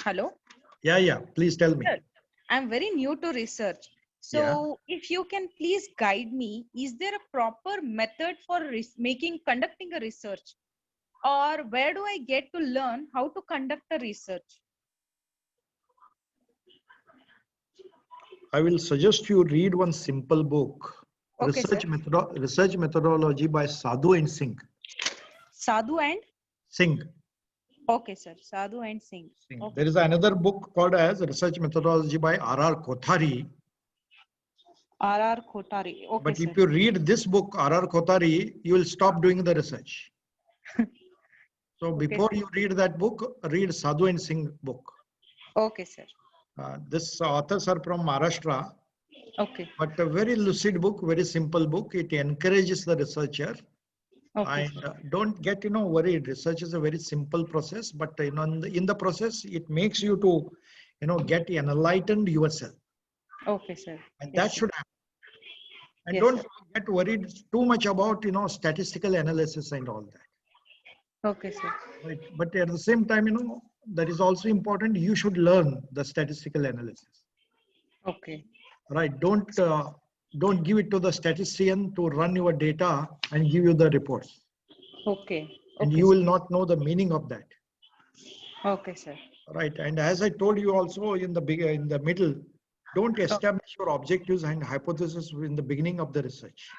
Hello? Yeah. Please tell me. Sir, I'm very new to research. Yeah. So, if you can please guide me, is there a proper method for conducting a research? Or where do I get to learn how to conduct a research? I will suggest you read one simple book, Okay, sir. Research Methodology by Sadhu and Singh. Sadhu and? Singh. Okay, sir. Sadhu and Singh. Singh. Okay. There is another book called as Research Methodology by R.R. Kothari. R.R. Kotari. Okay, But sir. if you read this book, R.R. Kothari, you will stop doing the research. So Okay, before sir. you read that book, read Sadhu and Singh book. Okay, sir. This authors are from Maharashtra, Okay. but a very lucid book, very simple book. It encourages the researcher. Okay, And sir. don't get worried. Research is a very simple process, but in the process, it makes you to get enlightened yourself, Okay, sir. and Yes, that sir. should happen. And Yes, don't sir. get worried too much about statistical analysis and all that. Okay, sir. Right? But at the same time, that is also important. You should learn the statistical analysis. Okay. Right? Don't give it to the statistician to run your data and give you the reports, Okay. and Okay, you sir. will not know the meaning of that. Okay, sir. Right. And as I told you also in the middle, don't establish your objectives and hypotheses in the beginning of the research.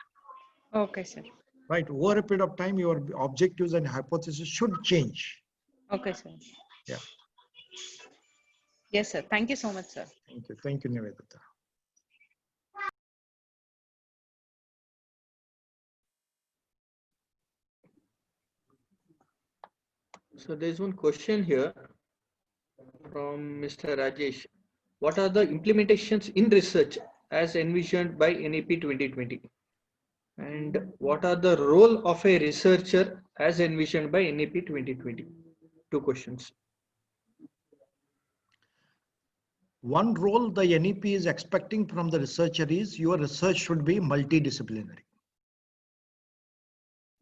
Okay, sir. Right. Over a period of time, your objectives and hypotheses should change. Okay, sir. Yeah. Yes, sir. Thank you so much, sir. Thank you. Thank you, Nivedita. So there is one question here from Mr. Rajesh. What are the implementations in research as envisioned by NEP 2020? And what are the role of a researcher as envisioned by NEP 2020? Two questions. One role the NEP is expecting from the researcher is your research should be multidisciplinary.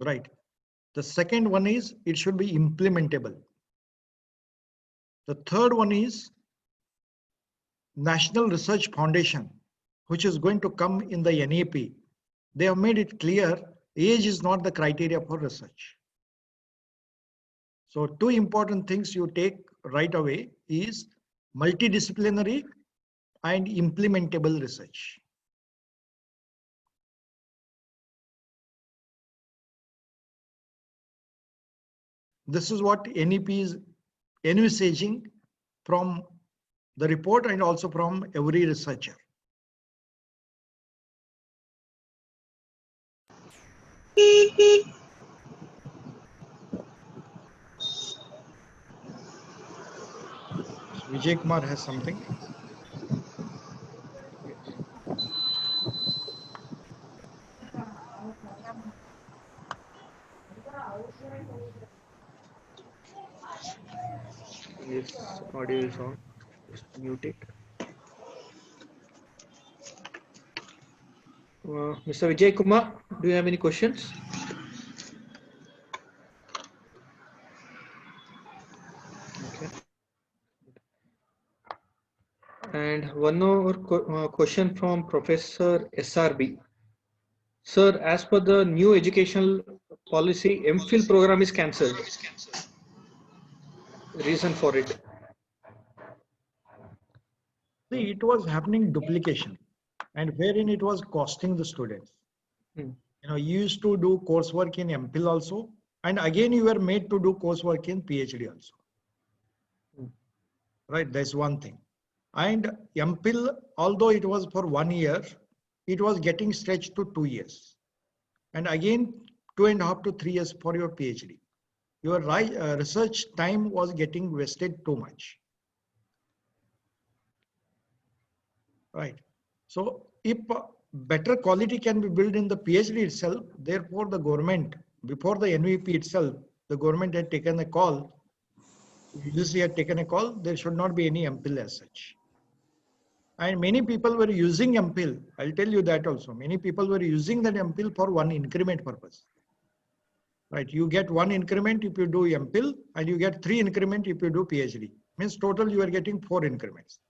Right. The second one is it should be implementable. The third one is National Research Foundation, which is going to come in the NEP. They have made it clear age is not the criteria for research. So two important things you take right away is multidisciplinary and implementable research. This is what NEP is envisaging from the report and also from every researcher. Vijay Kumar has something. Yes, audio is on. Just mute it. Mr. Vijay Kumar, do you have any questions? Okay. And one more question from Professor SRB. Sir, as per the new educational policy, MPhil program is cancelled. Reason for it? See, it was happening duplication, and wherein it was costing the students. You used to do coursework in MPhil also, and again you were made to do coursework in PhD also. Right, that's one thing. And MPhil, although it was for 1 year, it was getting stretched to 2 years. And again, 2.5 to 3 years for your PhD. Your research time was getting wasted too much. Right. So if better quality can be built in the PhD itself, therefore the government, before the NVP itself, the government had taken a call. UGC had taken a call, there should not be any MPhil as such. And many people were using MPhil. I'll tell you that also. Many people were using that MPhil for one increment purpose. Right? You get one increment if you do MPhil, and you get 3 increment if you do PhD. Means total you are getting 4 increments.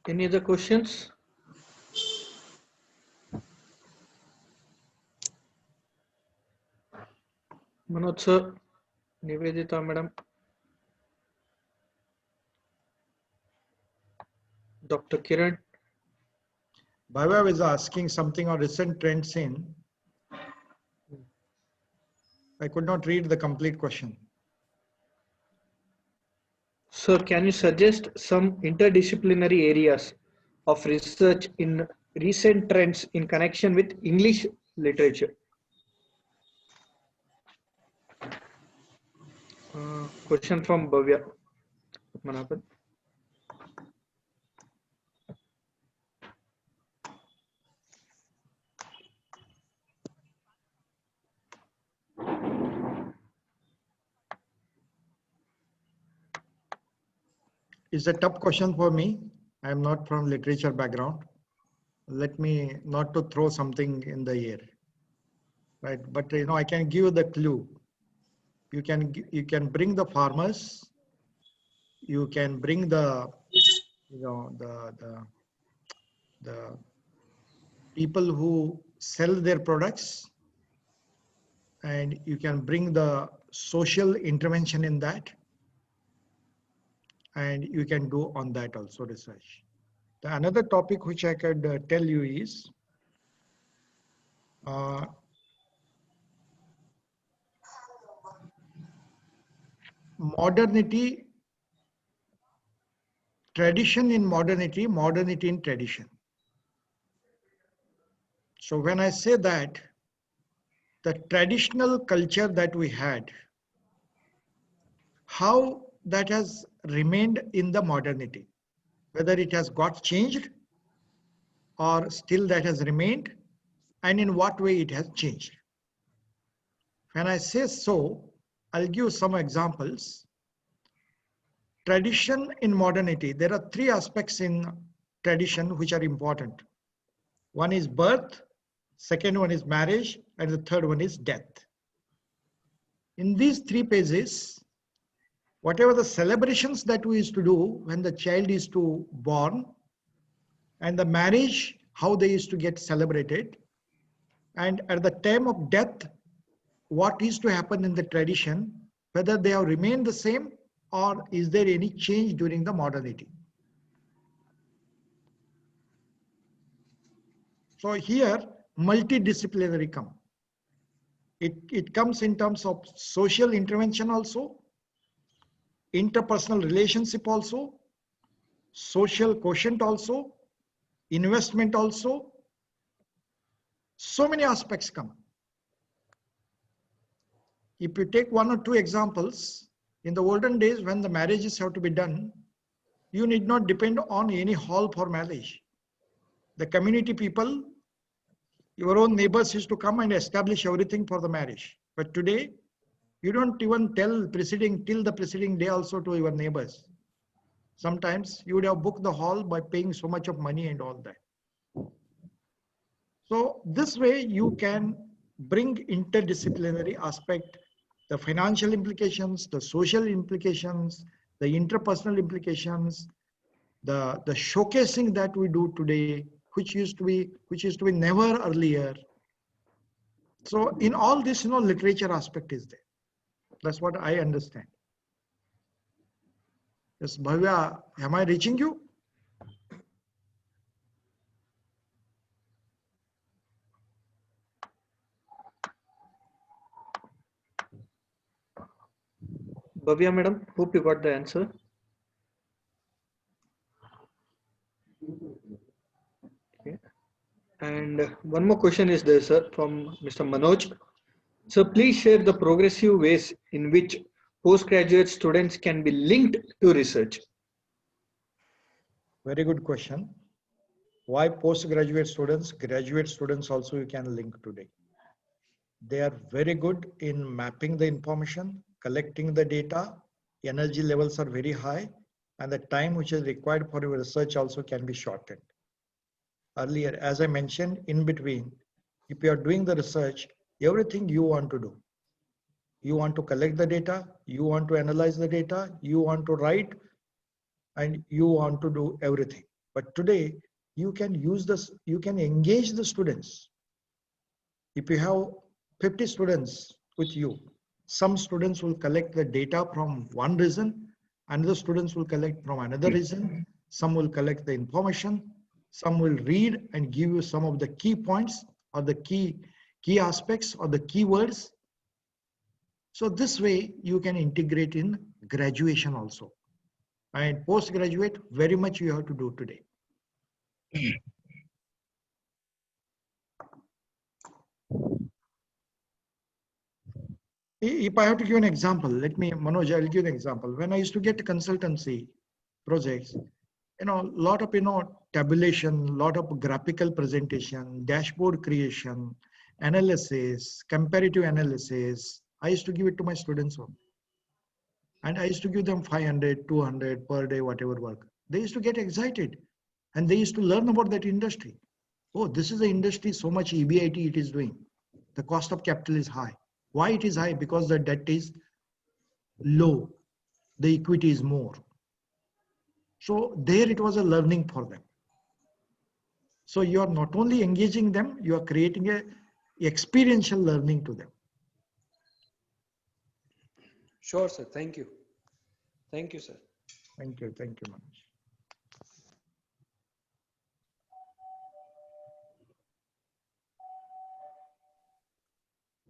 Any other questions? Manoj sir, Nivedita madam, Dr. Kiran. Bhavya was asking something on recent trends in. I could not read the complete question. Sir, can you suggest some interdisciplinary areas of research in recent trends in connection with English literature? Question from Bhavya Padmanabhan. It's a tough question for me. I am not from literature background. Let me not to throw something in the air, right? But I can give you the clue. You can bring the farmers. You can bring the the people who sell their products, and you can bring the social intervention in that, and you can do on that also research. The another topic which I could tell you is modernity, tradition in modernity, modernity in tradition. So when I say that, the traditional culture that we had, how that has remained in the modernity, whether it has got changed or still that has remained, and in what way it has changed. When I say so, I'll give some examples. Tradition in modernity, there are 3 aspects in tradition which are important. One is birth, second one is marriage, and the third one is death. In these 3 phases, whatever the celebrations that we used to do when the child is to born, and the marriage, how they used to get celebrated, and at the time of death, what is to happen in the tradition, whether they have remained the same or is there any change during the modernity. So here, multidisciplinary come. It comes in terms of social intervention also, interpersonal relationship also, social quotient also, investment also. So many aspects come. If you take 1 or 2 examples, in the olden days when the marriages have to be done, you need not depend on any hall for marriage. The community people, your own neighbors used to come and establish everything for the marriage. But today, you don't even tell till the preceding day also to your neighbors. Sometimes you would have booked the hall by paying so much of money and all that. So this way you can bring interdisciplinary aspect, the financial implications, the social implications, the interpersonal implications, the showcasing that we do today, which used to be never earlier. So in all this, literature aspect is there. That's what I understand. Yes, Bhavya, am I reaching you? Bhavya madam, hope you got the answer. Okay. And one more question is there, sir, from Mr. Manoj. So please share the progressive ways in which postgraduate students can be linked to research. Very good question. Why postgraduate students? Graduate students also you can link today. They are very good in mapping the information, collecting the data. Energy levels are very high, and the time which is required for your research also can be shortened. Earlier, as I mentioned, in between, if you are doing the research, everything you want to do. You want to collect the data, you want to analyze the data, you want to write, and you want to do everything. But today, you can use this, you can engage the students. If you have 50 students with you, some students will collect the data from one region, another students will collect from another region, some will collect the information, some will read and give you some of the key points or the key aspects or the keywords. So this way you can integrate in graduation also. And postgraduate, very much you have to do today. If I have to give an example, let me, Manoj, I'll give an example. When I used to get consultancy projects, lot of, tabulation, lot of graphical presentation, dashboard creation, analysis, comparative analysis. I used to give it to my students. And I used to give them 500, 200 per day, whatever work. They used to get excited and they used to learn about that industry. Oh, this is the industry, so much EBIT it is doing. The cost of capital is high. Why it is high? Because the debt is low. The equity is more. So there it was a learning for them. So you are not only engaging them, you are creating a experiential learning to them. Sure, sir. Thank you. Thank you, sir. Thank you. Thank you, Manoj.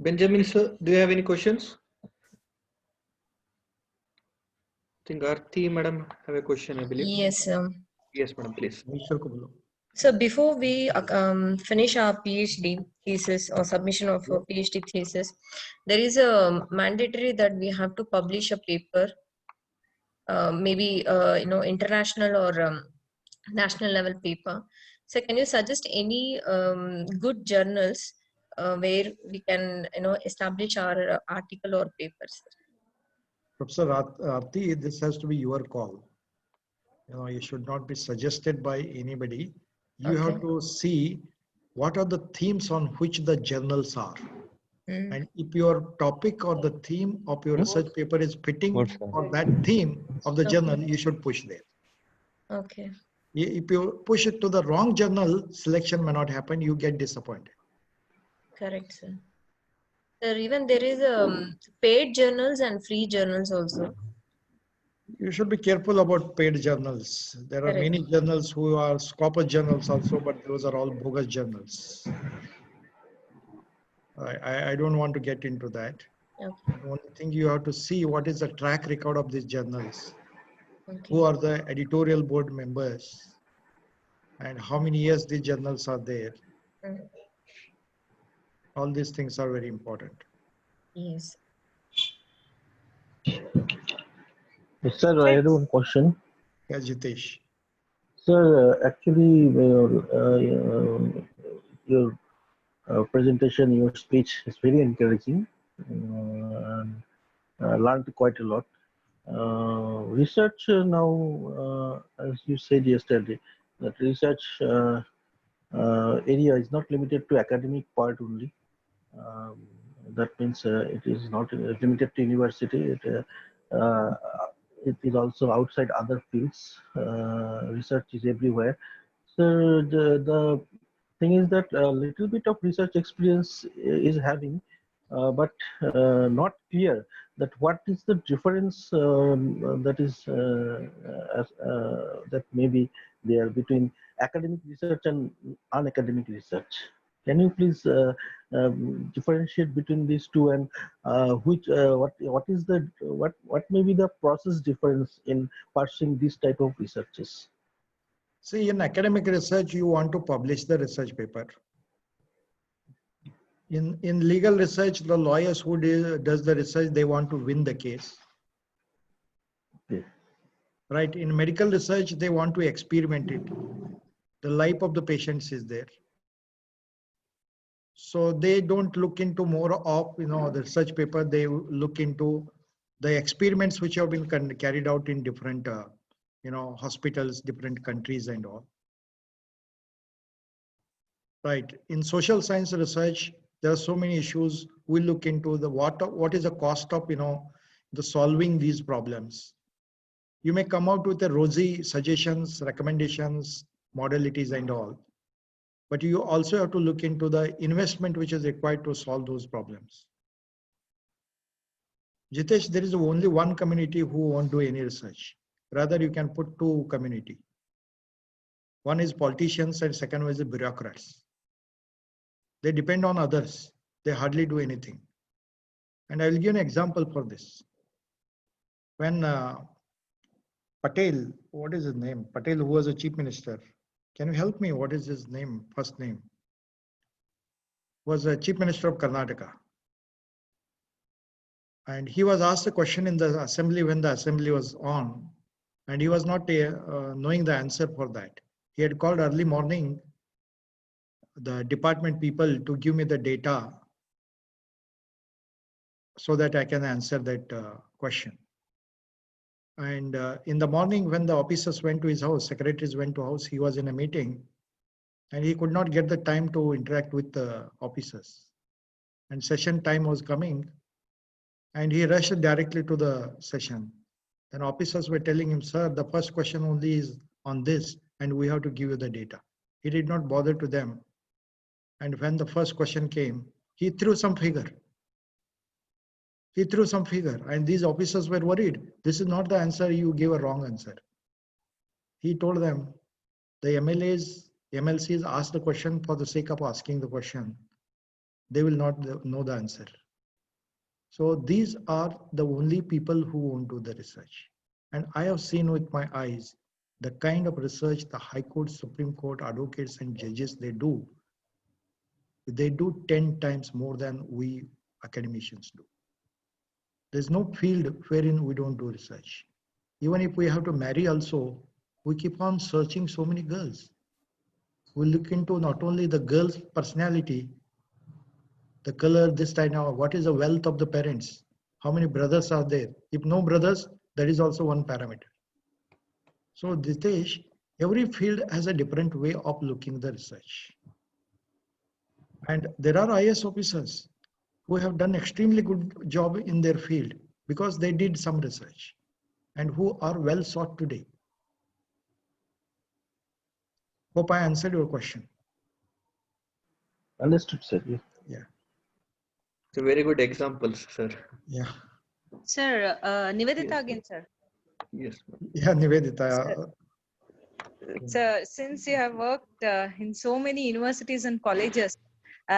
Benjamin, sir, do you have any questions? I think Arti, madam, have a question, I believe. Yes. Yes, madam, please. So before we finish our PhD thesis or submission of a PhD thesis, there is a mandatory that we have to publish a paper, maybe international or national level paper. So can you suggest any good journals where we can establish our article or papers? Professor Arti, this has to be your call. You should not be suggested by anybody. You Okay. have to see what are the themes on which the journals are. And if your topic or the theme of your research paper is fitting for that theme of the journal, you should push there. Okay. If you push it to the wrong journal, selection may not happen. You get disappointed. Correct, sir. Sir, even there is paid journals and free journals also. You should be careful about paid journals. There are Correct. many journals who are Scopus journals also, but those are all bogus journals. I don't want to get into that. Okay. The only thing you have to see what is the track record of these journals. Okay. Who are the editorial board members and how many years these journals are there. All these things are very important. Yes. Sir, I had one question. Yeah, Jitesh. Sir, actually, your presentation, your speech is very encouraging. And I learned quite a lot. Research now, as you said yesterday, that research area is not limited to academic part only. That means it is not limited to university. It is also outside other fields. Research is everywhere. So the thing is that a little bit of research experience is having, but not clear that what is the difference that is that may be there between academic research and unacademic research. Can you please differentiate between these two, and what is the what may be the process difference in pursuing this type of researches? See, in academic research, you want to publish the research paper. In legal research, the lawyers who does the research, they want to win the case. Okay. Right. In medical research, they want to experiment it. The life of the patients is there. So they don't look into more of, the research paper. They look into the experiments which have been carried out in different, hospitals, different countries and all. Right. In social science research, there are so many issues. We look into the what is the cost of, the solving these problems. You may come out with a rosy suggestions, recommendations, modalities and all. But you also have to look into the investment which is required to solve those problems. Jitesh, there is only one community who won't do any research. Rather, you can put two community. One is politicians and second one is the bureaucrats. They depend on others. They hardly do anything. And I will give an example for this. When Patel, what is his name? Patel, who was a chief minister. Can you help me? What is his name? First name? Was a chief minister of Karnataka. And he was asked a question in the assembly when the assembly was on, and he was not knowing the answer for that. He had called early morning the department people to give me the data so that I can answer that question. And in the morning when the officers went to his house, secretaries went to house, he was in a meeting and he could not get the time to interact with the officers. And session time was coming and he rushed directly to the session. And officers were telling him, sir, the first question only is on this and we have to give you the data. He did not bother to them. And when the first question came, he threw some figure. He threw some figure and these officers were worried. This is not the answer, you gave a wrong answer. He told them, the MLCs ask the question for the sake of asking the question. They will not know the answer. So these are the only people who won't do the research. And I have seen with my eyes the kind of research the High Court, Supreme Court, advocates and judges, they do 10 times more than we academicians do. There's no field wherein we don't do research. Even if we have to marry also, we keep on searching so many girls. We look into not only the girl's personality, the color, this time now, what is the wealth of the parents? How many brothers are there? If no brothers, that is also one parameter. So Jitesh, every field has a different way of looking at the research. And there are IS officers who have done extremely good job in their field because they did some research and who are well sought today. Hope I answered your question. Understood, sir. Yeah. Yeah. It's a very good example, sir. Yeah. Sir, Nivedita Yes. again, sir. Yes. Yeah, Nivedita. So since you have worked in so many universities and colleges,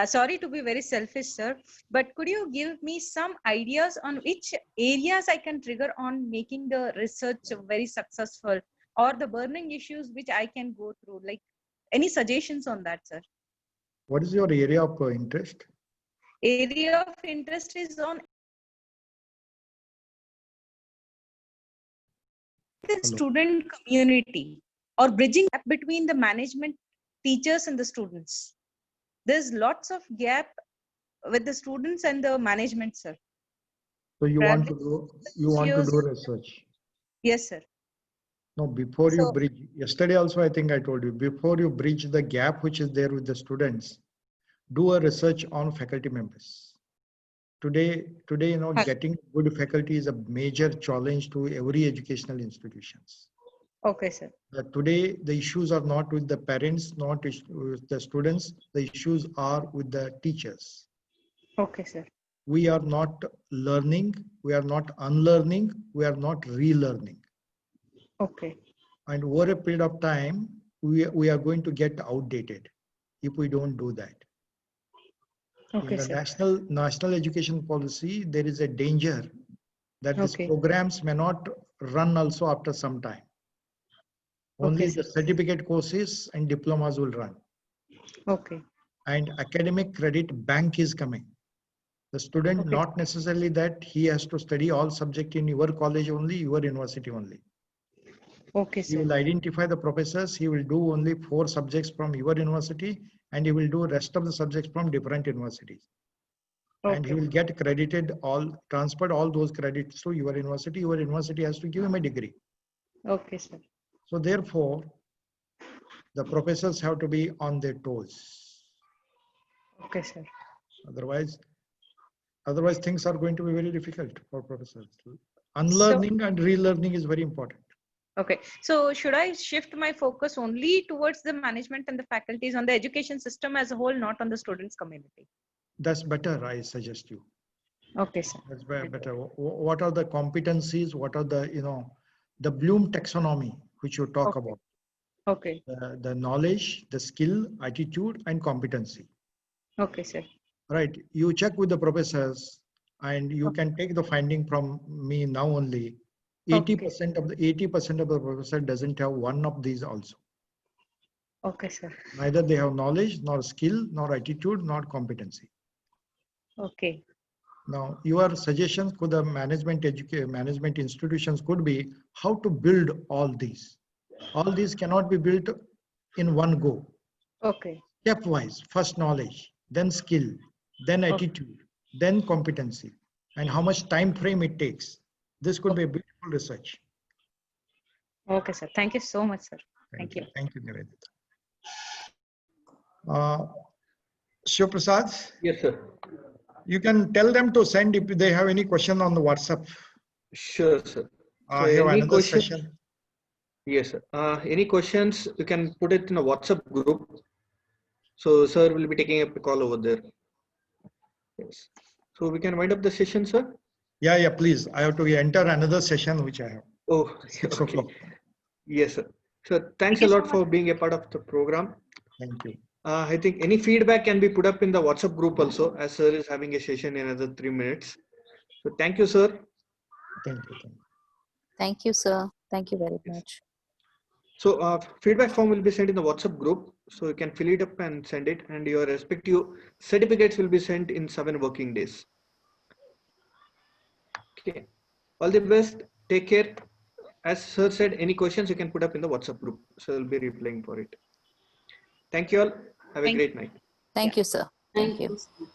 sorry to be very selfish, sir, but could you give me some ideas on which areas I can trigger on making the research very successful, or the burning issues which I can go through? Like any suggestions on that, sir? What is your area of interest? Area of interest is on the Hello. student community, or bridging gap between the management, teachers and the students. There's lots of gap with the students and the management, sir. So you want to Issues. do research? Yes, sir. No, before you So- bridge, yesterday also I think I told you, before you bridge the gap which is there with the students, do a research on faculty members. Today, getting good faculty is a major challenge to every educational institutions. Okay, sir. Today, the issues are not with the parents, not with the students. The issues are with the teachers. Okay, sir. We are not learning, we are not unlearning, we are not relearning. Okay. And over a period of time, we are going to get outdated if we don't do that. Okay, In the sir. national education policy, there is a danger that these Okay. programs may not run also after some time. Only Okay, the sir. certificate courses and diplomas will run. Okay. And academic credit bank is coming. The student, Okay. not necessarily that he has to study all subject in your college only, your university only. Okay, He sir. will identify the professors. He will do only 4 subjects from your university and he will do rest of the subjects from different universities. And he Okay. will get credited transferred all those credits to your university. Your university has to give him a degree. Okay, sir. So therefore, the professors have to be on their toes. Okay, sir. Otherwise things are going to be very difficult for professors. Unlearning and relearning is very important. Okay. So should I shift my focus only towards the management and the faculties on the education system as a whole, not on the students community? That's better, I suggest you. Okay, sir. That's better. What are the competencies? What are the, the Bloom taxonomy, which you talk Okay. about? Okay. The knowledge, the skill, attitude, and competency. Okay, sir. Right. You check with the professors, and you can take the finding from me now only. 80% of the professor doesn't have one of these also. Okay, sir. Neither they have knowledge, nor skill, nor attitude, nor competency. Okay. Now, your suggestions to the management institutions could be how to build all these. All these cannot be built in one go. Okay. Stepwise, first knowledge, then skill, then attitude, then competency, and how much time frame it takes. This could be a beautiful research. Okay, sir. Thank you so much, sir. Thank you. Thank you, Nivedita. Shiv Prasad, Yes, sir. you can tell them to send if they have any question on the WhatsApp. Sure, sir. So I have any another questions? session. Yes, sir. Any questions, you can put it in a WhatsApp group. So sir will be taking up a call over there. Yes. So we can wind up the session, sir. Yeah, please. I have to enter another session which I have. Oh, 6 okay. o'clock. Yes, sir. So thanks Thank a you lot so for much. being a part of the program. Thank you. I think any feedback can be put up in the WhatsApp group also, as sir is having a session in another 3 minutes. So thank you, sir. Thank you. Thank you, sir. Thank you very much. So feedback form will be sent in the WhatsApp group. So you can fill it up and send it, and your respective certificates will be sent in 7 working days. Okay. All the best. Take care. As sir said, any questions you can put up in the WhatsApp group. So I'll be replying for it. Thank you all. Have a Thank great night. Thank you, sir. Thank you. you.